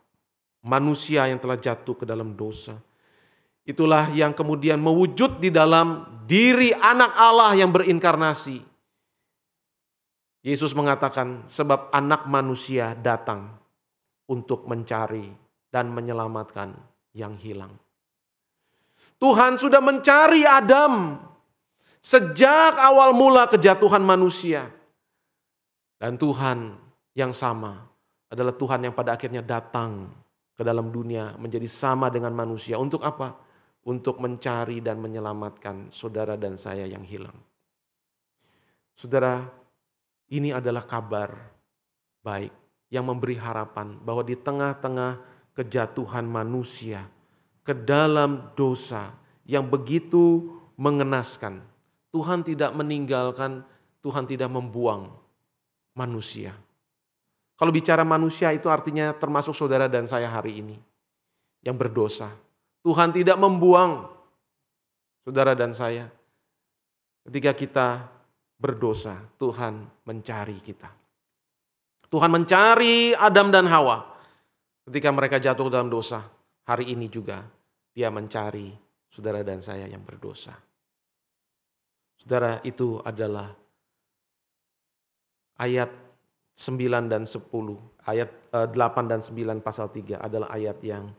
manusia yang telah jatuh ke dalam dosa. Itulah yang kemudian mewujud di dalam diri anak Allah yang berinkarnasi. Yesus mengatakan, sebab anak manusia datang untuk mencari dan menyelamatkan yang hilang. Tuhan sudah mencari Adam sejak awal mula kejatuhan manusia. Dan Tuhan yang sama adalah Tuhan yang pada akhirnya datang ke dalam dunia menjadi sama dengan manusia. Untuk apa? Untuk mencari dan menyelamatkan saudara dan saya yang hilang. Saudara, ini adalah kabar baik yang memberi harapan bahwa di tengah-tengah kejatuhan manusia ke dalam dosa yang begitu mengenaskan, Tuhan tidak meninggalkan, Tuhan tidak membuang manusia. Kalau bicara manusia itu artinya termasuk saudara dan saya hari ini yang berdosa. Tuhan tidak membuang saudara dan saya. Ketika kita berdosa, Tuhan mencari kita. Tuhan mencari Adam dan Hawa ketika mereka jatuh dalam dosa. Hari ini juga Dia mencari saudara dan saya yang berdosa. Saudara, itu adalah ayat 9 dan 10, ayat 8 dan 9 pasal 3 adalah ayat yang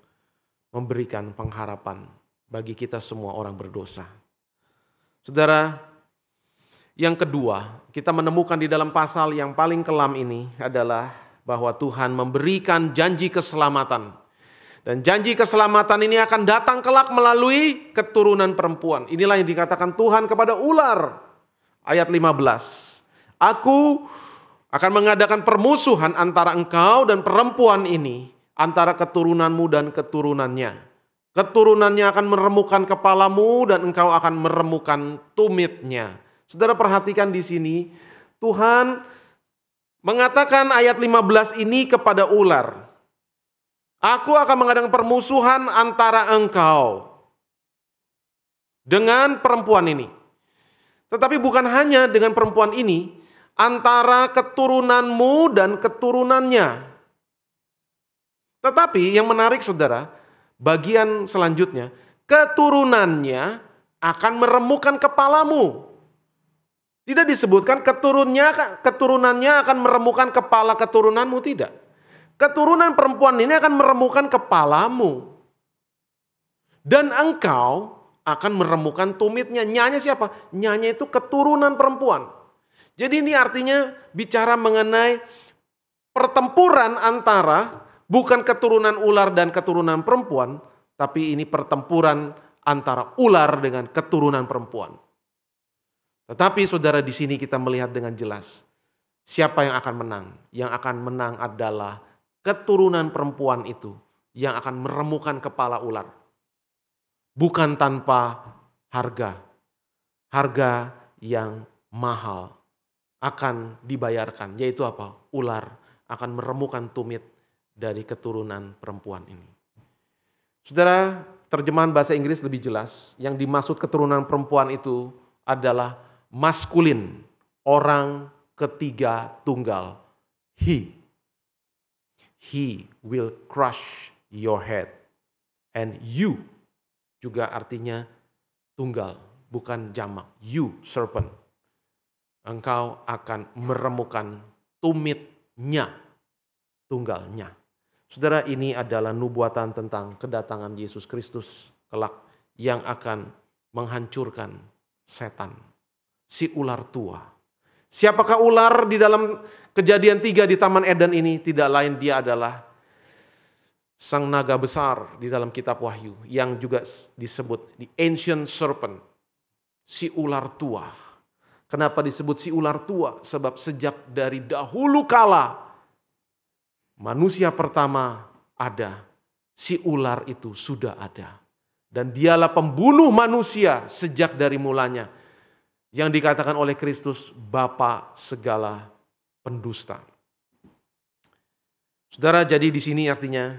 memberikan pengharapan bagi kita semua orang berdosa. Saudara, yang kedua, kita menemukan di dalam pasal yang paling kelam ini adalah bahwa Tuhan memberikan janji keselamatan. Dan janji keselamatan ini akan datang kelak melalui keturunan perempuan. Inilah yang dikatakan Tuhan kepada ular. Ayat 15. Aku akan mengadakan permusuhan antara engkau dan perempuan ini, antara keturunanmu dan keturunannya. Keturunannya akan meremukkan kepalamu dan engkau akan meremukkan tumitnya. Saudara, perhatikan di sini, Tuhan mengatakan ayat 15 ini kepada ular. Aku akan mengadakan permusuhan antara engkau dengan perempuan ini. Tetapi bukan hanya dengan perempuan ini, antara keturunanmu dan keturunannya. Tetapi yang menarik saudara, bagian selanjutnya, keturunannya akan meremukkan kepalamu. Tidak disebutkan keturunannya akan meremukkan kepala keturunanmu, tidak. Keturunan perempuan ini akan meremukkan kepalamu. Dan engkau akan meremukkan tumitnya. Nyanya siapa? Nyanya itu keturunan perempuan. Jadi ini artinya bicara mengenai pertempuran antara bukan keturunan ular dan keturunan perempuan, tapi ini pertempuran antara ular dengan keturunan perempuan. Tetapi saudara, di sini kita melihat dengan jelas siapa yang akan menang. Yang akan menang adalah keturunan perempuan itu yang akan meremukkan kepala ular. Bukan tanpa harga. Harga yang mahal akan dibayarkan, yaitu apa? Ular akan meremukkan tumit dari keturunan perempuan ini. Saudara, terjemahan bahasa Inggris lebih jelas. Yang dimaksud keturunan perempuan itu adalah maskulin, orang ketiga tunggal. He will crush your head. And you juga artinya tunggal, bukan jamak. You, serpent. Engkau akan meremukkan tumitnya, tunggalnya. Saudara, ini adalah nubuatan tentang kedatangan Yesus Kristus kelak yang akan menghancurkan setan, si ular tua. Siapakah ular di dalam Kejadian 3 di Taman Eden ini? Tidak lain, dia adalah sang naga besar di dalam kitab Wahyu yang juga disebut the ancient serpent, si ular tua. Kenapa disebut si ular tua? Sebab sejak dari dahulu kala manusia pertama ada, si ular itu sudah ada. Dan dialah pembunuh manusia sejak dari mulanya. Yang dikatakan oleh Kristus, Bapa segala pendusta. Saudara, jadi di sini artinya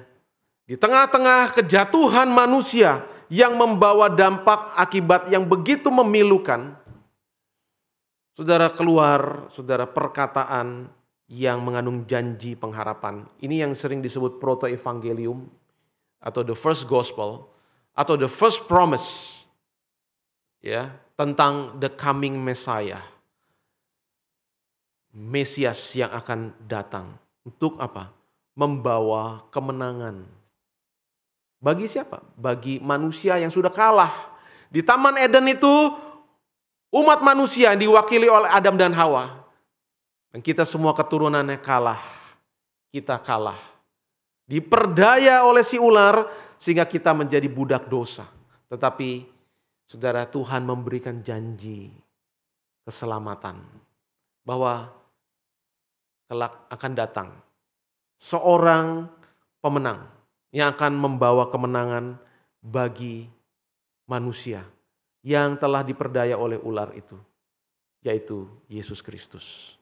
di tengah-tengah kejatuhan manusia yang membawa dampak akibat yang begitu memilukan. Saudara, keluar, saudara, perkataan yang mengandung janji pengharapan. Ini yang sering disebut proto-evangelium atau the first gospel atau the first promise, ya, tentang the coming Messiah. Mesias yang akan datang. Untuk apa? Membawa kemenangan. Bagi siapa? Bagi manusia yang sudah kalah. Di Taman Eden itu umat manusia diwakili oleh Adam dan Hawa. Dan kita semua keturunannya kalah. Kita kalah. Diperdaya oleh si ular sehingga kita menjadi budak dosa. Tetapi saudara, Tuhan memberikan janji keselamatan. Bahwa kelak akan datang seorang pemenang yang akan membawa kemenangan bagi manusia yang telah diperdaya oleh ular itu, yaitu Yesus Kristus.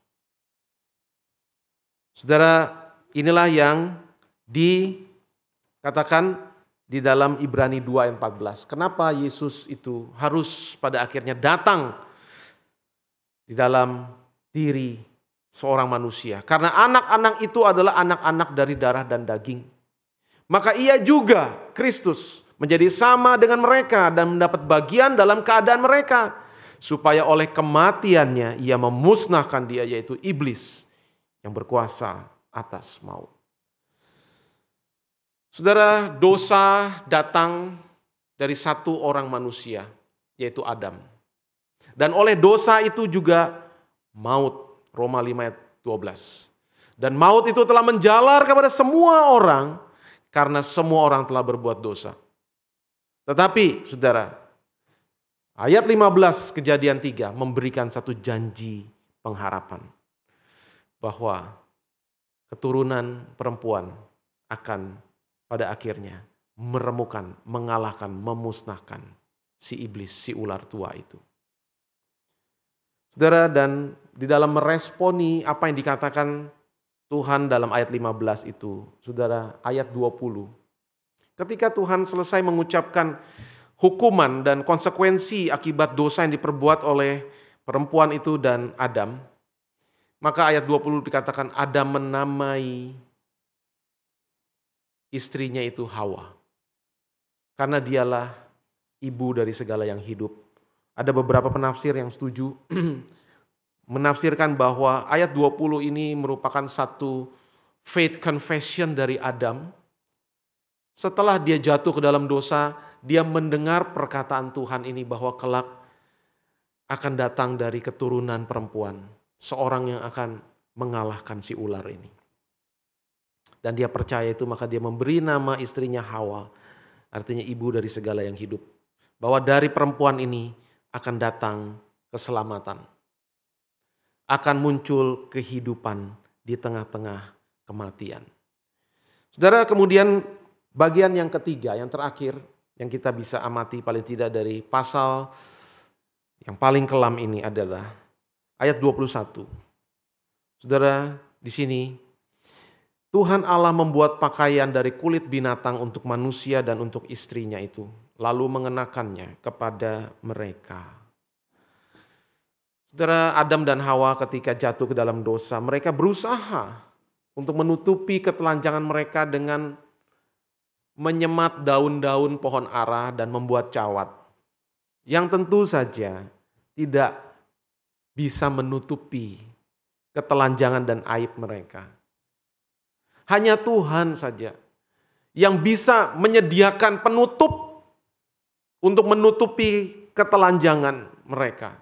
Saudara, inilah yang dikatakan di dalam Ibrani 2 ayat 14. Kenapa Yesus itu harus pada akhirnya datang di dalam diri seorang manusia? Karena anak-anak itu adalah anak-anak dari darah dan daging. Maka ia juga, Kristus, menjadi sama dengan mereka dan mendapat bagian dalam keadaan mereka. Supaya oleh kematiannya ia memusnahkan dia, yaitu iblis yang berkuasa atas maut. Saudara, dosa datang dari satu orang manusia, yaitu Adam. Dan oleh dosa itu juga maut. Roma 5 ayat 12. Dan maut itu telah menjalar kepada semua orang karena semua orang telah berbuat dosa. Tetapi saudara, ayat 15 Kejadian 3 memberikan satu janji pengharapan. Bahwa keturunan perempuan akan pada akhirnya meremukan, mengalahkan, memusnahkan si iblis, si ular tua itu. Saudara, dan di dalam meresponi apa yang dikatakan Tuhan dalam ayat 15 itu, saudara, ayat 20. Ketika Tuhan selesai mengucapkan hukuman dan konsekuensi akibat dosa yang diperbuat oleh perempuan itu dan Adam, maka ayat 20 dikatakan Adam menamai istrinya itu Hawa. Karena dialah ibu dari segala yang hidup. Ada beberapa penafsir yang setuju menafsirkan bahwa ayat 20 ini merupakan satu faith confession dari Adam. Setelah dia jatuh ke dalam dosa, dia mendengar perkataan Tuhan ini bahwa kelak akan datang dari keturunan perempuan, seorang yang akan mengalahkan si ular ini. Dan dia percaya itu, maka dia memberi nama istrinya Hawa, artinya ibu dari segala yang hidup. Bahwa dari perempuan ini akan datang keselamatan. Akan muncul kehidupan di tengah-tengah kematian. Saudara, kemudian bagian yang ketiga, yang terakhir, yang kita bisa amati paling tidak dari pasal yang paling kelam ini adalah ayat 21. Saudara, di sini Tuhan Allah membuat pakaian dari kulit binatang untuk manusia dan untuk istrinya itu, lalu mengenakannya kepada mereka. Saudara, Adam dan Hawa ketika jatuh ke dalam dosa, mereka berusaha untuk menutupi ketelanjangan mereka dengan menyemat daun-daun pohon ara dan membuat cawat. Yang tentu saja tidak bisa menutupi ketelanjangan dan aib mereka. Hanya Tuhan saja yang bisa menyediakan penutup untuk menutupi ketelanjangan mereka.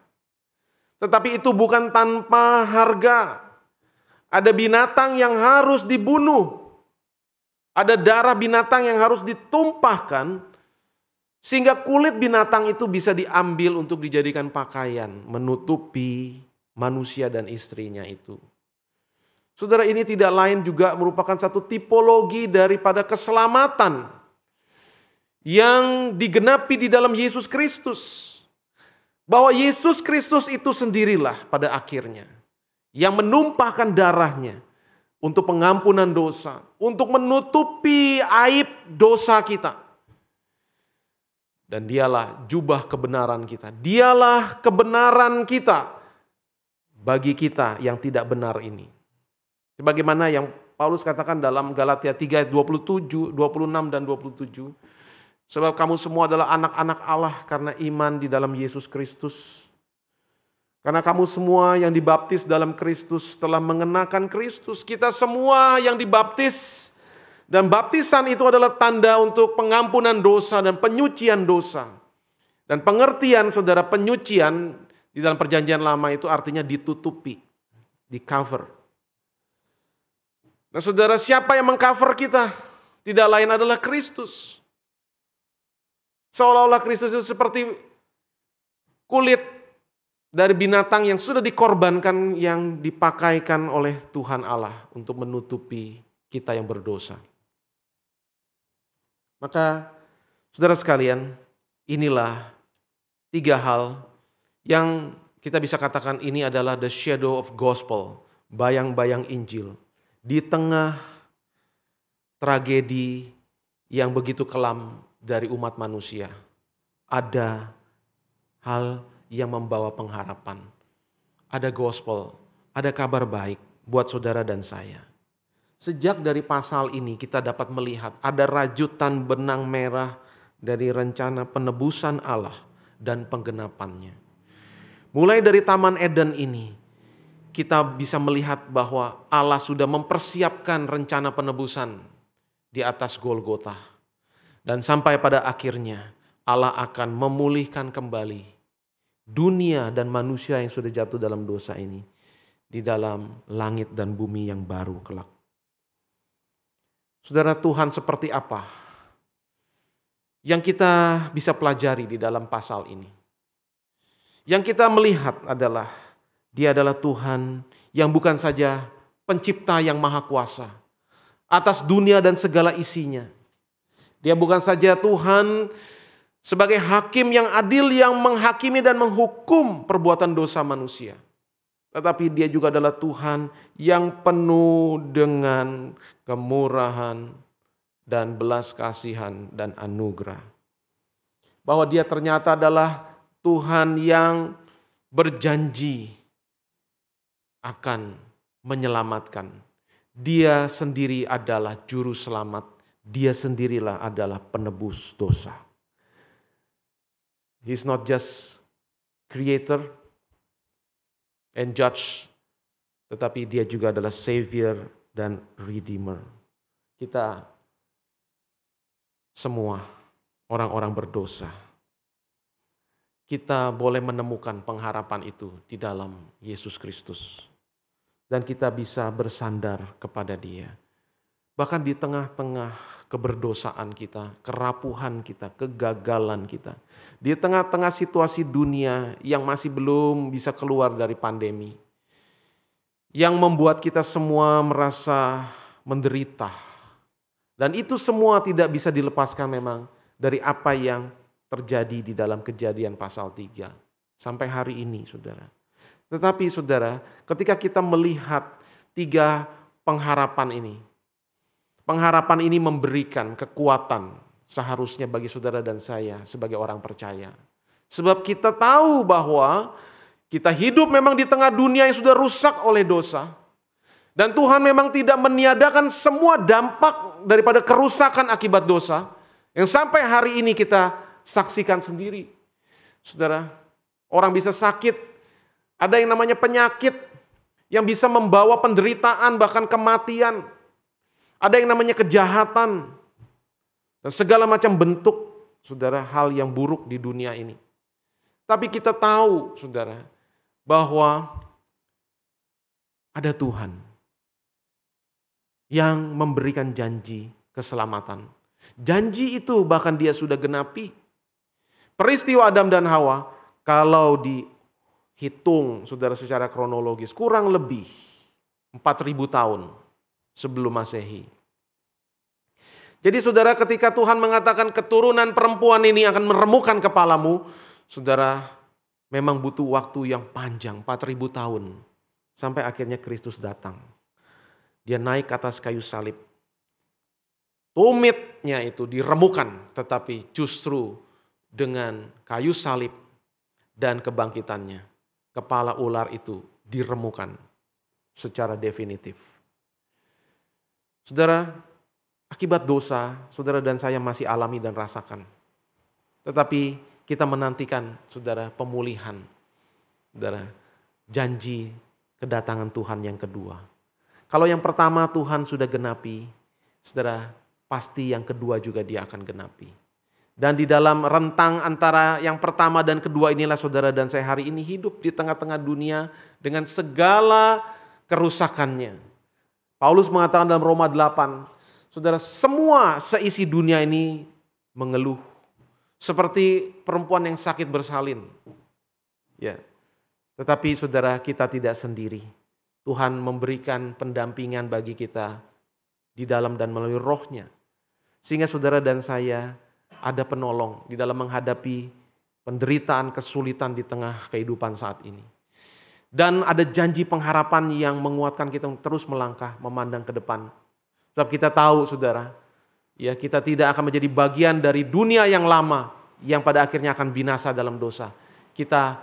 Tetapi itu bukan tanpa harga. Ada binatang yang harus dibunuh. Ada darah binatang yang harus ditumpahkan sehingga kulit binatang itu bisa diambil untuk dijadikan pakaian menutupi manusia dan istrinya itu. Saudara, ini tidak lain juga merupakan satu tipologi daripada keselamatan yang digenapi di dalam Yesus Kristus. Bahwa Yesus Kristus itu sendirilah pada akhirnya yang menumpahkan darahnya untuk pengampunan dosa, untuk menutupi aib dosa kita. Dan dialah jubah kebenaran kita. Dialah kebenaran kita bagi kita yang tidak benar ini. Sebagaimana yang Paulus katakan dalam Galatia 3 ayat 27, 26 dan 27. Sebab kamu semua adalah anak-anak Allah karena iman di dalam Yesus Kristus. Karena kamu semua yang dibaptis dalam Kristus telah mengenakan Kristus. Kita semua yang dibaptis. Dan baptisan itu adalah tanda untuk pengampunan dosa dan penyucian dosa. Dan pengertian saudara penyucian di dalam perjanjian lama itu artinya ditutupi. Di cover. Nah saudara, siapa yang mengcover kita? Tidak lain adalah Kristus. Seolah-olah Kristus itu seperti kulit dari binatang yang sudah dikorbankan, yang dipakaikan oleh Tuhan Allah untuk menutupi kita yang berdosa. Maka saudara sekalian, inilah 3 hal yang kita bisa katakan ini adalah the shadow of gospel, bayang-bayang Injil. Di tengah tragedi yang begitu kelam dari umat manusia, ada hal yang membawa pengharapan. Ada gospel, ada kabar baik buat saudara dan saya. Sejak dari pasal ini kita dapat melihat ada rajutan benang merah dari rencana penebusan Allah dan penggenapannya. Mulai dari Taman Eden ini, kita bisa melihat bahwa Allah sudah mempersiapkan rencana penebusan di atas Golgota. Dan sampai pada akhirnya Allah akan memulihkan kembali dunia dan manusia yang sudah jatuh dalam dosa ini di dalam langit dan bumi yang baru kelak. Saudara, Tuhan seperti apa yang kita bisa pelajari di dalam pasal ini? Yang kita melihat adalah Dia adalah Tuhan yang bukan saja pencipta yang maha kuasa atas dunia dan segala isinya. Dia bukan saja Tuhan sebagai hakim yang adil yang menghakimi dan menghukum perbuatan dosa manusia. Tetapi Dia juga adalah Tuhan yang penuh dengan kemurahan dan belas kasihan dan anugerah. Bahwa Dia ternyata adalah Tuhan yang berjanji akan menyelamatkan. Dia sendiri adalah juru selamat. Dia sendirilah adalah penebus dosa. He's not just creator and judge, tetapi Dia juga adalah savior dan redeemer. Kita semua orang-orang berdosa. Kita boleh menemukan pengharapan itu di dalam Yesus Kristus. Dan kita bisa bersandar kepada Dia. Bahkan di tengah-tengah keberdosaan kita, kerapuhan kita, kegagalan kita. Di tengah-tengah situasi dunia yang masih belum bisa keluar dari pandemi. Yang membuat kita semua merasa menderita. Dan itu semua tidak bisa dilepaskan memang dari apa yang terjadi di dalam Kejadian pasal 3. Sampai hari ini saudara. Tetapi saudara, ketika kita melihat 3 pengharapan ini. Pengharapan ini memberikan kekuatan seharusnya bagi saudara dan saya sebagai orang percaya. Sebab kita tahu bahwa kita hidup memang di tengah dunia yang sudah rusak oleh dosa. Dan Tuhan memang tidak meniadakan semua dampak daripada kerusakan akibat dosa. Yang sampai hari ini kita saksikan sendiri. Saudara, orang bisa sakit. Ada yang namanya penyakit yang bisa membawa penderitaan bahkan kematian. Ada yang namanya kejahatan. Dan segala macam bentuk, saudara, hal yang buruk di dunia ini. Tapi kita tahu, saudara, bahwa ada Tuhan yang memberikan janji keselamatan. Janji itu bahkan Dia sudah genapi. Peristiwa Adam dan Hawa, kalau dihitung, saudara, secara kronologis, kurang lebih 4.000 tahun sebelum Masehi. Jadi saudara, ketika Tuhan mengatakan keturunan perempuan ini akan meremukkan kepalamu, saudara, memang butuh waktu yang panjang, 4.000 tahun. Sampai akhirnya Kristus datang. Dia naik ke atas kayu salib. Tumitnya itu diremukkan, tetapi justru dengan kayu salib dan kebangkitannya, kepala ular itu diremukan secara definitif. Saudara, akibat dosa, saudara dan saya masih alami dan rasakan. Tetapi kita menantikan, saudara, pemulihan. Saudara, janji kedatangan Tuhan yang kedua. Kalau yang pertama Tuhan sudah genapi, saudara, pasti yang kedua juga dia akan genapi. Dan di dalam rentang antara yang pertama dan kedua inilah saudara dan saya hari ini hidup di tengah-tengah dunia dengan segala kerusakannya. Paulus mengatakan dalam Roma 8, saudara, semua seisi dunia ini mengeluh. Seperti perempuan yang sakit bersalin. Ya. Tetapi saudara, kita tidak sendiri. Tuhan memberikan pendampingan bagi kita di dalam dan melalui Roh-Nya. Sehingga saudara dan saya ada penolong di dalam menghadapi penderitaan, kesulitan di tengah kehidupan saat ini. Dan ada janji pengharapan yang menguatkan kita untuk terus melangkah, memandang ke depan. Sebab kita tahu saudara, ya, kita tidak akan menjadi bagian dari dunia yang lama yang pada akhirnya akan binasa dalam dosa. Kita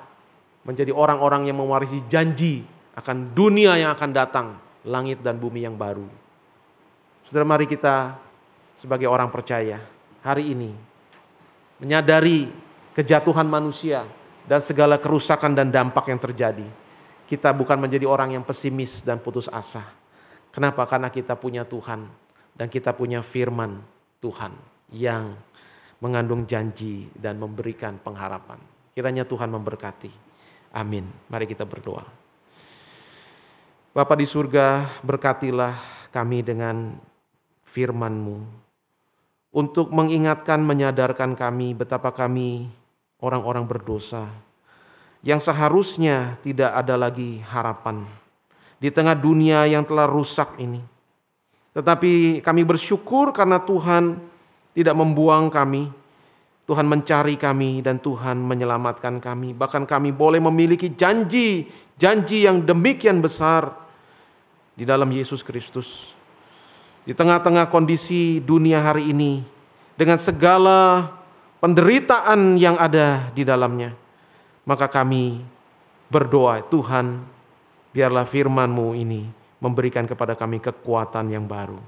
menjadi orang-orang yang mewarisi janji akan dunia yang akan datang, langit dan bumi yang baru. Saudara, mari kita sebagai orang percaya hari ini menyadari kejatuhan manusia dan segala kerusakan dan dampak yang terjadi. Kita bukan menjadi orang yang pesimis dan putus asa. Kenapa? Karena kita punya Tuhan dan kita punya firman Tuhan yang mengandung janji dan memberikan pengharapan. Kiranya Tuhan memberkati. Amin. Mari kita berdoa. Bapa di surga, berkatilah kami dengan firman-Mu untuk mengingatkan, menyadarkan kami betapa kami orang-orang berdosa yang seharusnya tidak ada lagi harapan di tengah dunia yang telah rusak ini. Tetapi kami bersyukur karena Tuhan tidak membuang kami. Tuhan mencari kami dan Tuhan menyelamatkan kami. Bahkan kami boleh memiliki janji yang demikian besar di dalam Yesus Kristus. Di tengah-tengah kondisi dunia hari ini, dengan segala penderitaan yang ada di dalamnya, maka kami berdoa, Tuhan, biarlah firman-Mu ini memberikan kepada kami kekuatan yang baru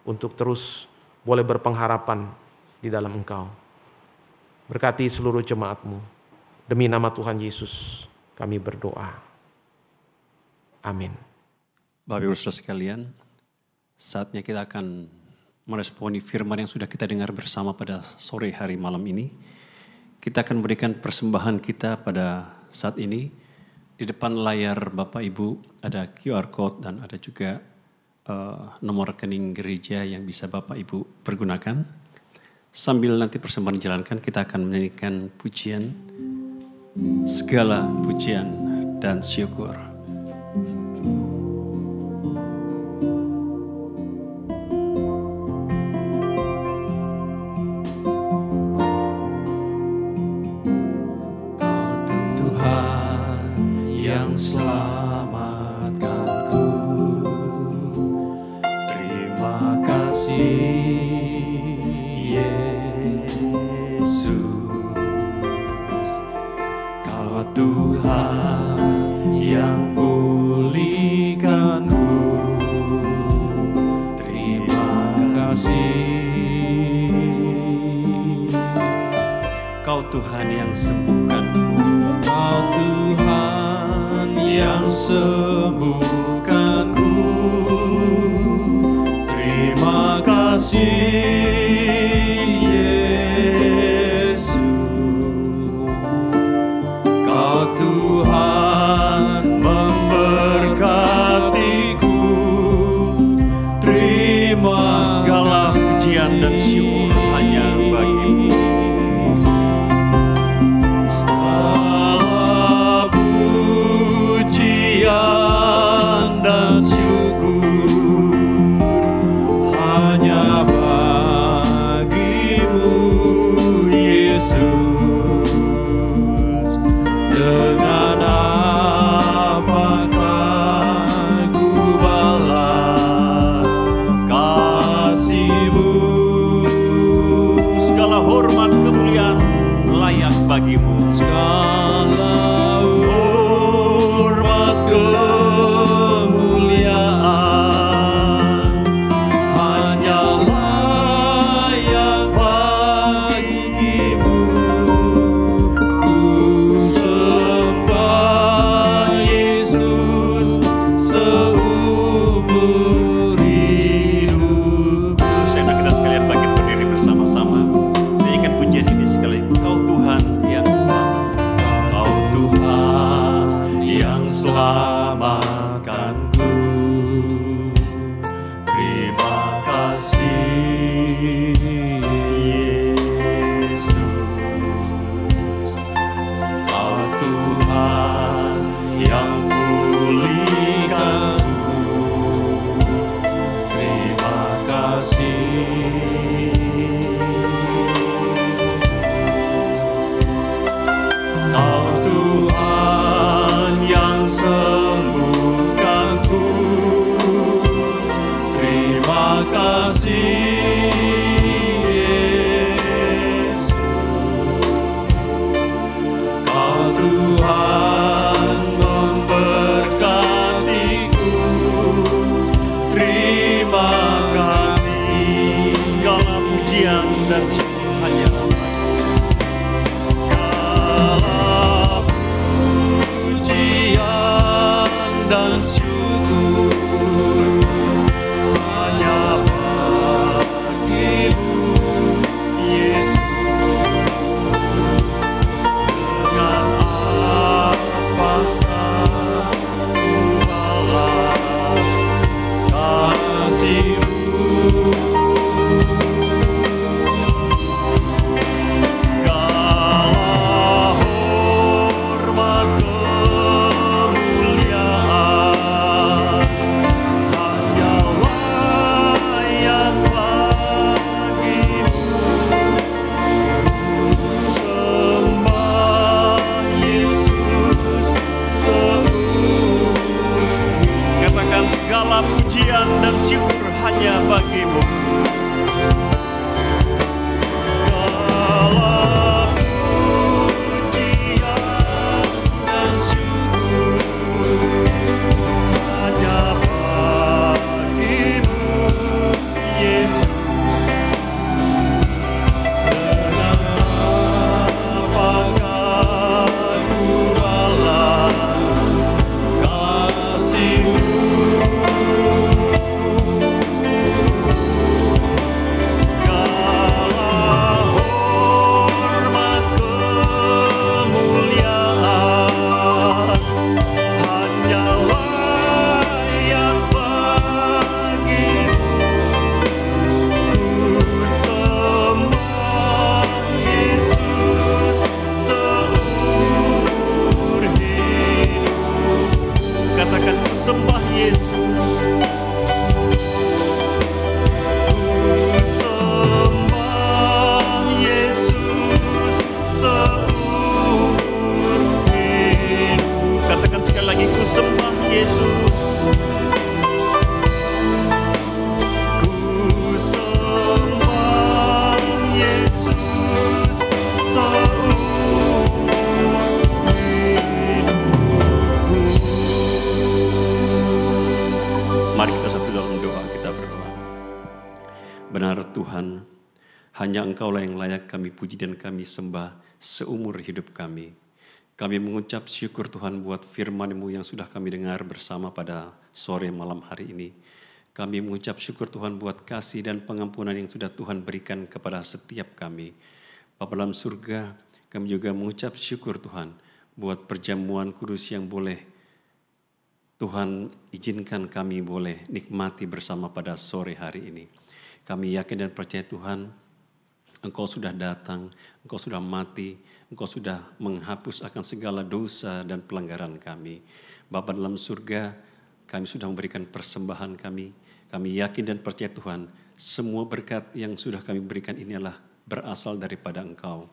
untuk terus boleh berpengharapan di dalam Engkau. Berkati seluruh jemaat-Mu. Demi nama Tuhan Yesus kami berdoa. Amin. Bapak Ibu Saudara sekalian, saatnya kita akan meresponi firman yang sudah kita dengar bersama pada sore hari malam ini. Kita akan berikan persembahan kita pada saat ini. Di depan layar Bapak Ibu ada QR Code dan ada juga nomor rekening gereja yang bisa Bapak Ibu pergunakan. Sambil nanti persembahan dijalankan, kita akan menyanyikan pujian, segala pujian dan syukur. Selamatkanku, terima kasih Yesus, Kau Tuhan yang pulihkanku, terima kasih. Kau Tuhan yang sembuhkanku, Kau Tuhan yang sembuhkanku, terima kasih Yesus. Kau Tuhan memberkatiku, terima segala pujian dan syukur hanya bagi-Mu. dan syukur hanya bagi selamatkanku. Terima kasih Yesus, Kau Tuhan yang pulihkanku. Terima kasih. Kau Tuhan yang sembuhkanku. Terima kasih Yesus, Kau Tuhan memberkatiku. Terima kasih. Segala pujian dan syukur hanya dan syukur hanya bagimu Yesus. Dengan apakah ku balas kasih-Mu? Segala hormat kemuliaan hanyalah yang bagimu. Sembah Yesus seluruh. Katakan segala pujian dan syukur hanya bagimu. Segala pujian dan syukur hanya bagimu Yesus. Dengan apakah ku balas kasih-Mu? Segala hormat kemuliaan hanyalah yang bagimu. Ku sembah Yesus seumur hidup. Katakan ku sembah Yesus. Ku sembah Yesus seumur hidup. Katakan sekali lagi, ku sembah Yesus. Ku sembah Yesus seumur hidupku. Mari kita satu dalam doa, kita berdoa. Benar Tuhan, hanya Engkau-lah yang layak kami puji dan kami sembah seumur hidup kami. Kami mengucap syukur Tuhan buat firman-Mu yang sudah kami dengar bersama pada sore malam hari ini. Kami mengucap syukur Tuhan buat kasih dan pengampunan yang sudah Tuhan berikan kepada setiap kami. Bapa dalam surga, kami juga mengucap syukur Tuhan buat perjamuan kudus yang boleh Tuhan izinkan kami boleh nikmati bersama pada sore hari ini. Kami yakin dan percaya Tuhan, Engkau sudah datang, Engkau sudah mati, Engkau sudah menghapus akan segala dosa dan pelanggaran kami. Bapa dalam surga, kami sudah memberikan persembahan kami. Kami yakin dan percaya Tuhan, semua berkat yang sudah kami berikan ini adalah berasal daripada Engkau.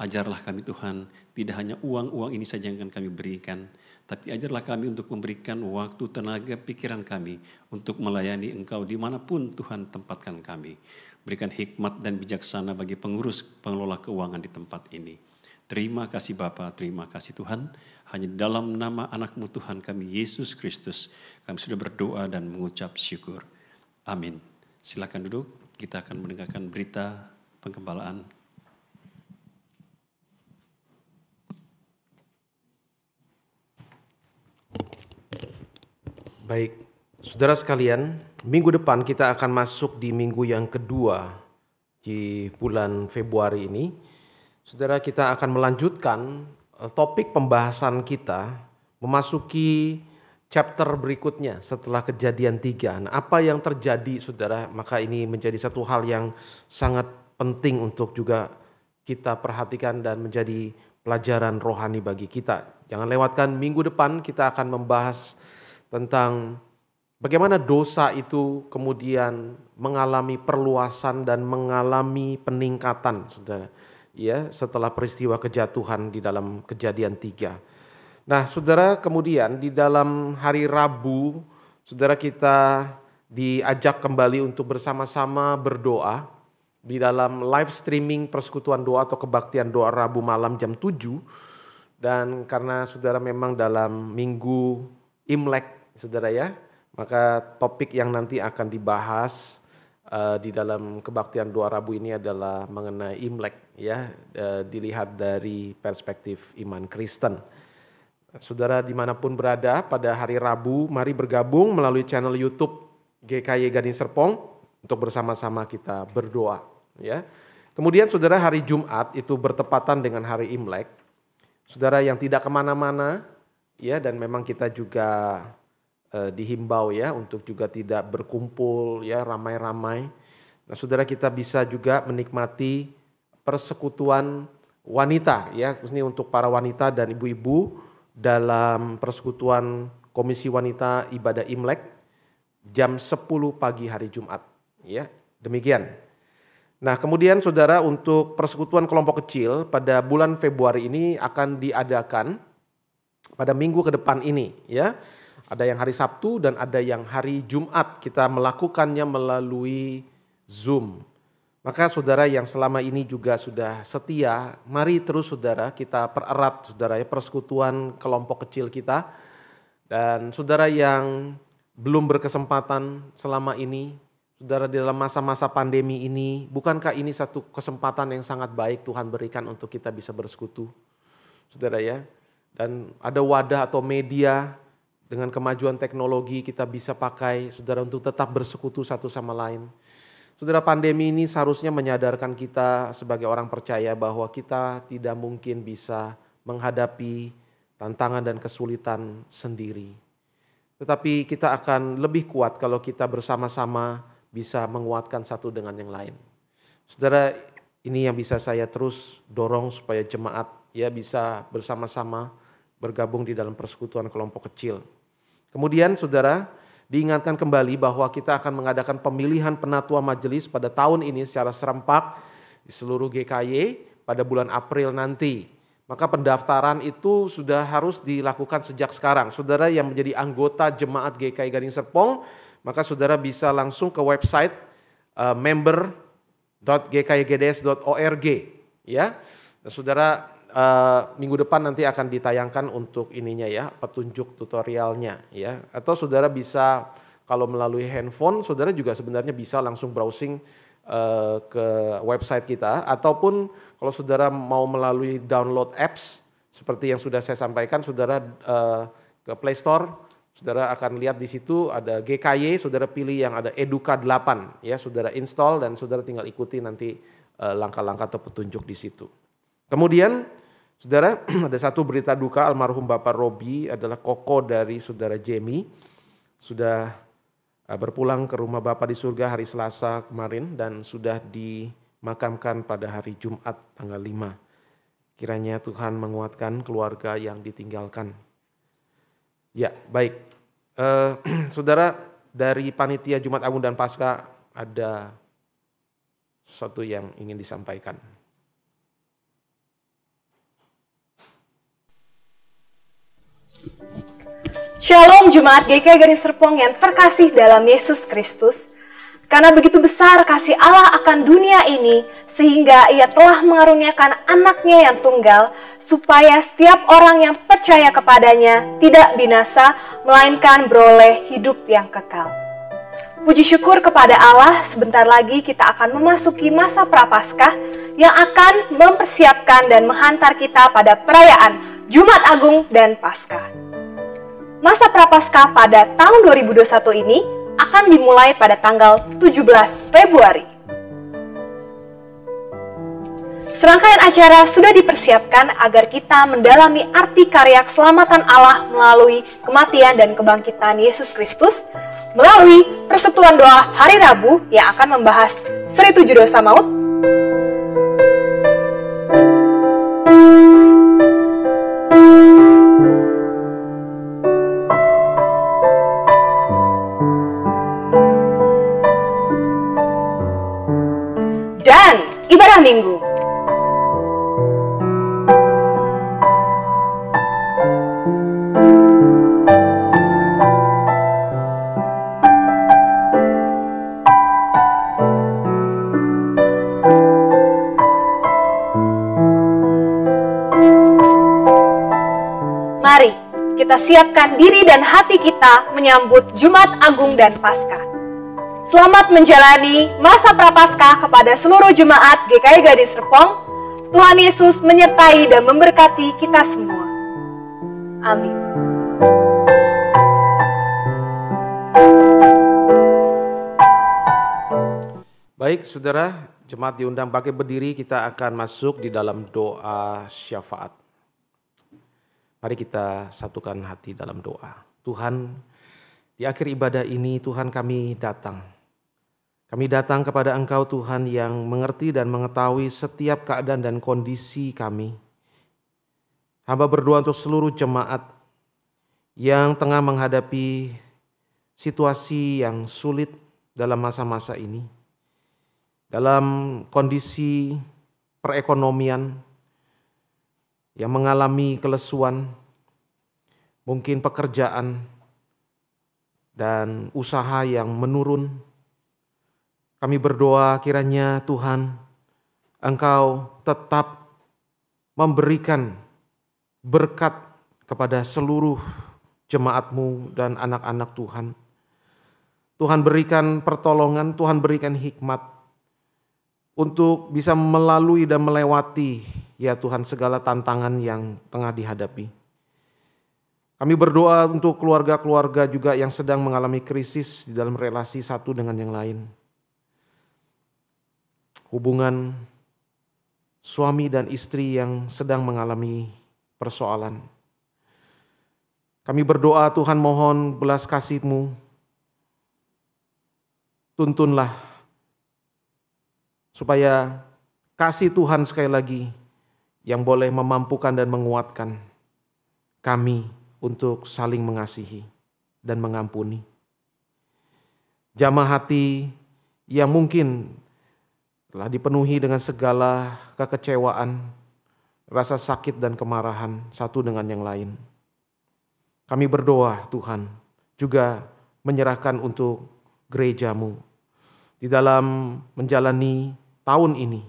Ajarlah kami Tuhan, tidak hanya uang-uang ini saja yang akan kami berikan, tapi ajarlah kami untuk memberikan waktu, tenaga, pikiran kami untuk melayani Engkau dimanapun Tuhan tempatkan kami. Berikan hikmat dan bijaksana bagi pengurus pengelola keuangan di tempat ini. Terima kasih Bapa, terima kasih Tuhan. Hanya dalam nama anak-Mu Tuhan kami, Yesus Kristus, kami sudah berdoa dan mengucap syukur. Amin. Silakan duduk, kita akan mendengarkan berita penggembalaan. Baik, saudara sekalian, minggu depan kita akan masuk di minggu yang kedua di bulan Februari ini. Saudara, kita akan melanjutkan topik pembahasan kita memasuki chapter berikutnya setelah Kejadian 3. Nah, apa yang terjadi saudara? Maka ini menjadi satu hal yang sangat penting untuk juga kita perhatikan dan menjadi pelajaran rohani bagi kita. Jangan lewatkan minggu depan kita akan membahas tentang bagaimana dosa itu kemudian mengalami perluasan dan mengalami peningkatan saudara. Ya, setelah peristiwa kejatuhan di dalam Kejadian 3. Nah, saudara, kemudian di dalam hari Rabu, saudara, kita diajak kembali untuk bersama-sama berdoa di dalam live streaming persekutuan doa atau kebaktian doa Rabu malam jam 7. Dan karena saudara memang dalam minggu Imlek, saudara ya, maka topik yang nanti akan dibahas di dalam kebaktian doa Rabu ini adalah mengenai Imlek, ya, dilihat dari perspektif iman Kristen. Saudara dimanapun berada pada hari Rabu, mari bergabung melalui channel YouTube GKY Gading Serpong untuk bersama-sama kita berdoa. Ya. Kemudian saudara, hari Jumat itu bertepatan dengan hari Imlek. Saudara yang tidak kemana-mana, ya, dan memang kita juga dihimbau ya untuk juga tidak berkumpul ya ramai-ramai. Nah, saudara, kita bisa juga menikmati persekutuan wanita ya, ini untuk para wanita dan ibu-ibu dalam persekutuan Komisi Wanita Ibadah Imlek jam 10 pagi hari Jumat. Ya, demikian. Nah, kemudian saudara, untuk persekutuan kelompok kecil pada bulan Februari ini akan diadakan pada minggu ke depan ini. Ya, ada yang hari Sabtu dan ada yang hari Jumat. Kita melakukannya melalui Zoom. Maka saudara yang selama ini juga sudah setia, mari terus saudara kita pererat saudara ya persekutuan kelompok kecil kita. Dan saudara yang belum berkesempatan selama ini, saudara di dalam masa-masa pandemi ini, bukankah ini satu kesempatan yang sangat baik Tuhan berikan untuk kita bisa bersekutu, saudara ya. Dan ada wadah atau media dengan kemajuan teknologi kita bisa pakai saudara untuk tetap bersekutu satu sama lain. Saudara, pandemi ini seharusnya menyadarkan kita sebagai orang percaya bahwa kita tidak mungkin bisa menghadapi tantangan dan kesulitan sendiri. Tetapi kita akan lebih kuat kalau kita bersama-sama bisa menguatkan satu dengan yang lain. Saudara, ini yang bisa saya terus dorong supaya jemaat ya bisa bersama-sama bergabung di dalam persekutuan kelompok kecil. Kemudian saudara, diingatkan kembali bahwa kita akan mengadakan pemilihan penatua majelis pada tahun ini secara serempak di seluruh GKY pada bulan April nanti. Maka pendaftaran itu sudah harus dilakukan sejak sekarang. Saudara yang menjadi anggota jemaat GKY Gading Serpong, maka saudara bisa langsung ke website member.gkygds.org ya. Saudara, minggu depan nanti akan ditayangkan untuk ininya ya, petunjuk tutorialnya ya. Atau saudara bisa kalau melalui handphone, saudara juga sebenarnya bisa langsung browsing ke website kita. Ataupun kalau saudara mau melalui download apps seperti yang sudah saya sampaikan, saudara ke Play Store, saudara akan lihat di situ ada GKY, saudara pilih yang ada Eduka 8 ya, saudara install dan saudara tinggal ikuti nanti langkah-langkah atau petunjuk di situ. Kemudian saudara, ada satu berita duka, almarhum Bapak Robi adalah koko dari saudara Jamie. Sudah berpulang ke rumah Bapak di surga hari Selasa kemarin dan sudah dimakamkan pada hari Jumat tanggal 5. Kiranya Tuhan menguatkan keluarga yang ditinggalkan. Ya, baik. Saudara, dari panitia Jumat Agung dan Paskah ada sesuatu yang ingin disampaikan. Shalom Jemaat GKY Gading Serpong yang terkasih dalam Yesus Kristus. Karena begitu besar kasih Allah akan dunia ini, sehingga Ia telah mengaruniakan anaknya yang tunggal, supaya setiap orang yang percaya kepadanya tidak binasa, melainkan beroleh hidup yang kekal. Puji syukur kepada Allah, sebentar lagi kita akan memasuki masa Prapaskah yang akan mempersiapkan dan menghantar kita pada perayaan Jumat Agung dan Paskah. Masa Prapaskah pada tahun 2021 ini akan dimulai pada tanggal 17 Februari. Serangkaian acara sudah dipersiapkan agar kita mendalami arti karya keselamatan Allah melalui kematian dan kebangkitan Yesus Kristus melalui persekutuan doa hari Rabu yang akan membahas seri 7 dosa maut, dan ibadah minggu. Mari kita siapkan diri dan hati kita menyambut Jumat Agung dan Paskah. Selamat menjalani masa Prapaskah kepada seluruh jemaat GKI Gading Serpong. Tuhan Yesus menyertai dan memberkati kita semua. Amin. Baik, saudara, jemaat diundang pakai berdiri, kita akan masuk di dalam doa syafaat. Mari kita satukan hati dalam doa. Tuhan, di akhir ibadah ini Tuhan kami datang. Kami datang kepada Engkau Tuhan yang mengerti dan mengetahui setiap keadaan dan kondisi kami. Hamba berdoa untuk seluruh jemaat yang tengah menghadapi situasi yang sulit dalam masa-masa ini. Dalam kondisi perekonomian yang mengalami kelesuan, mungkin pekerjaan dan usaha yang menurun. Kami berdoa kiranya Tuhan, Engkau tetap memberikan berkat kepada seluruh jemaat-Mu dan anak-anak Tuhan. Tuhan berikan pertolongan, Tuhan berikan hikmat untuk bisa melalui dan melewati, ya Tuhan, segala tantangan yang tengah dihadapi. Kami berdoa untuk keluarga-keluarga juga yang sedang mengalami krisis di dalam relasi satu dengan yang lain. Hubungan suami dan istri yang sedang mengalami persoalan. Kami berdoa Tuhan, mohon belas kasih-Mu, tuntunlah supaya kasih Tuhan sekali lagi yang boleh memampukan dan menguatkan kami untuk saling mengasihi dan mengampuni. Jamah hati yang mungkin telah dipenuhi dengan segala kekecewaan, rasa sakit dan kemarahan satu dengan yang lain. Kami berdoa Tuhan juga menyerahkan untuk gereja-Mu di dalam menjalani tahun ini.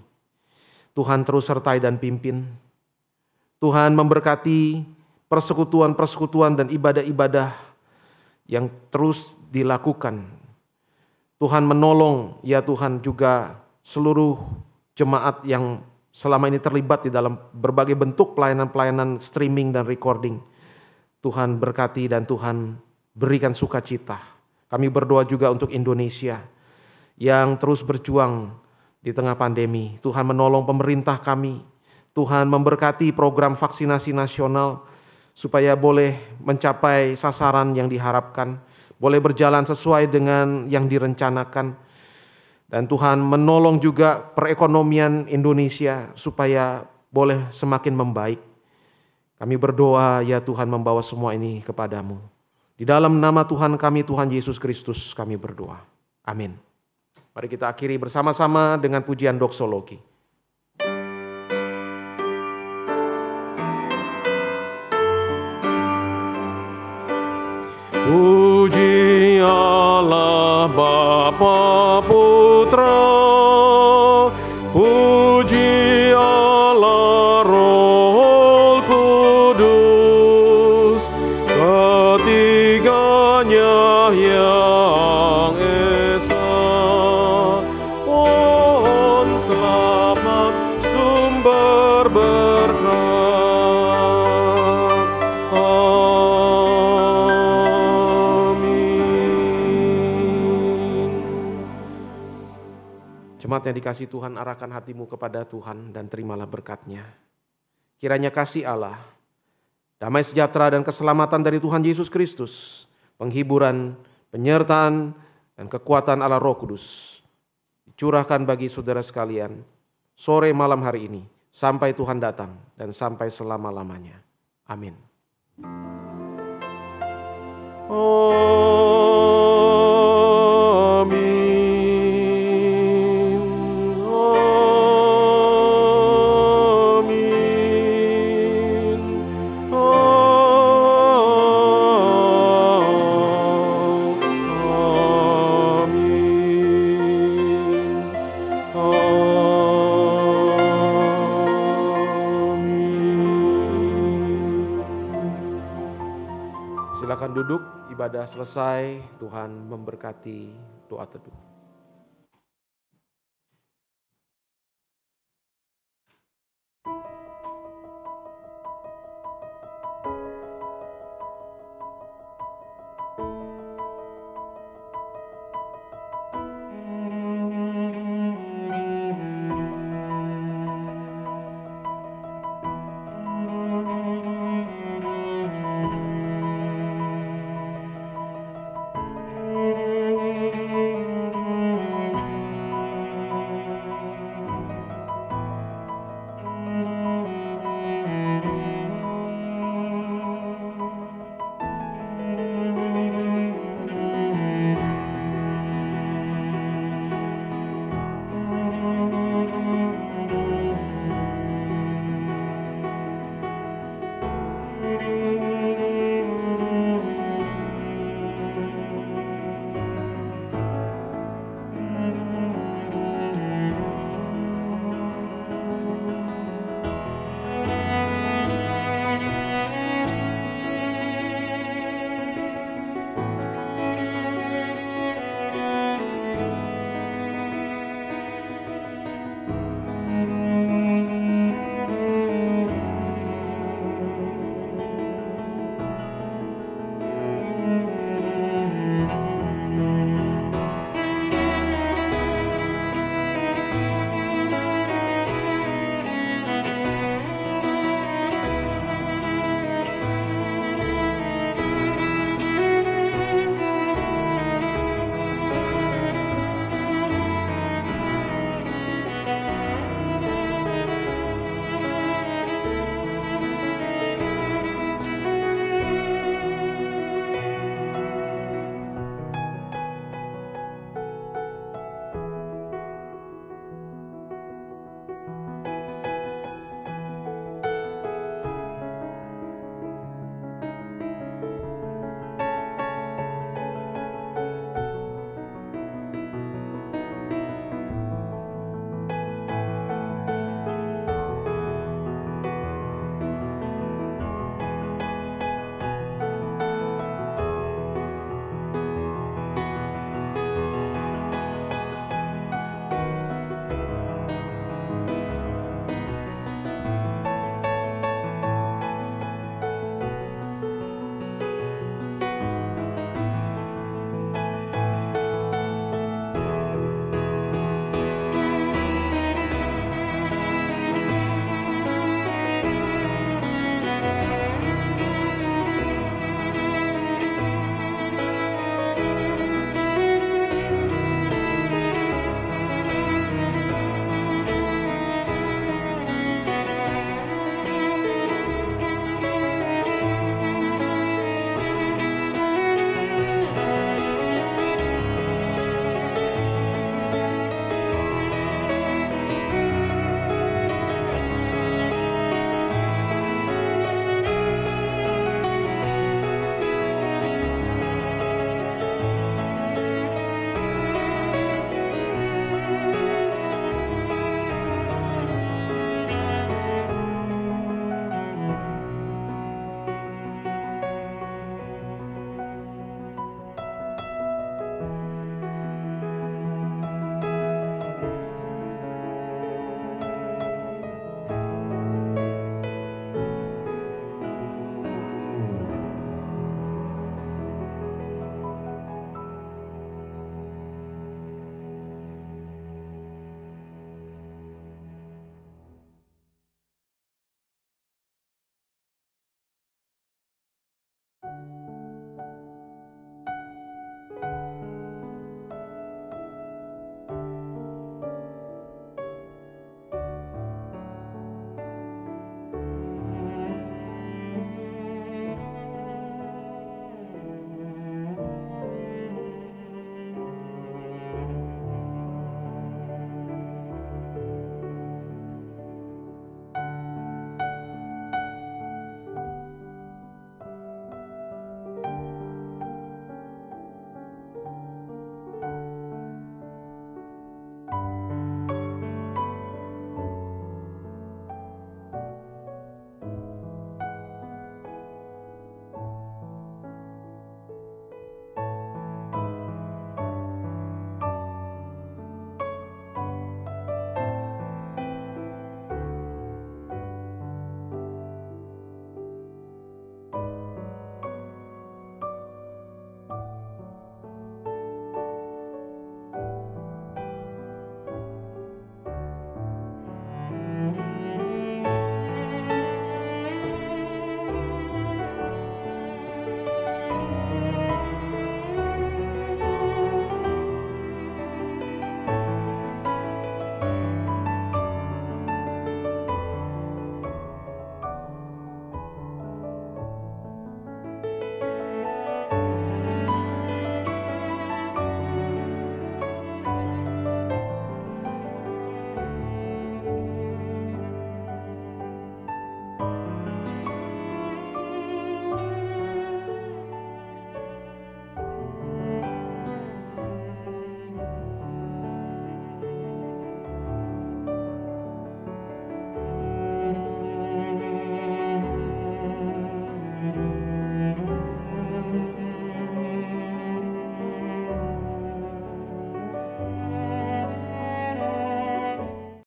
Tuhan terus sertai dan pimpin. Tuhan memberkati persekutuan-persekutuan dan ibadah-ibadah yang terus dilakukan. Tuhan menolong, ya Tuhan, juga seluruh jemaat yang selama ini terlibat di dalam berbagai bentuk pelayanan-pelayanan streaming dan recording. Tuhan berkati dan Tuhan berikan sukacita. Kami berdoa juga untuk Indonesia yang terus berjuang di tengah pandemi. Tuhan menolong pemerintah kami. Tuhan memberkati program vaksinasi nasional supaya boleh mencapai sasaran yang diharapkan, boleh berjalan sesuai dengan yang direncanakan. Dan Tuhan menolong juga perekonomian Indonesia supaya boleh semakin membaik. Kami berdoa, ya Tuhan, membawa semua ini kepadamu. Di dalam nama Tuhan kami, Tuhan Yesus Kristus, kami berdoa. Amin. Mari kita akhiri bersama-sama dengan pujian doksologi. Puji Allah Bapa Putra, puji Allah Roh Kudus, ketiganya yang esa, pohon selamat sumber berkat. Jemaat yang dikasihi Tuhan, arahkan hatimu kepada Tuhan dan terimalah berkat-Nya. Kiranya kasih Allah, damai sejahtera dan keselamatan dari Tuhan Yesus Kristus, penghiburan, penyertaan, dan kekuatan Allah Roh Kudus dicurahkan bagi saudara sekalian sore malam hari ini, sampai Tuhan datang dan sampai selama-lamanya. Amin. Silakan duduk, ibadah selesai. Tuhan memberkati doa teduh.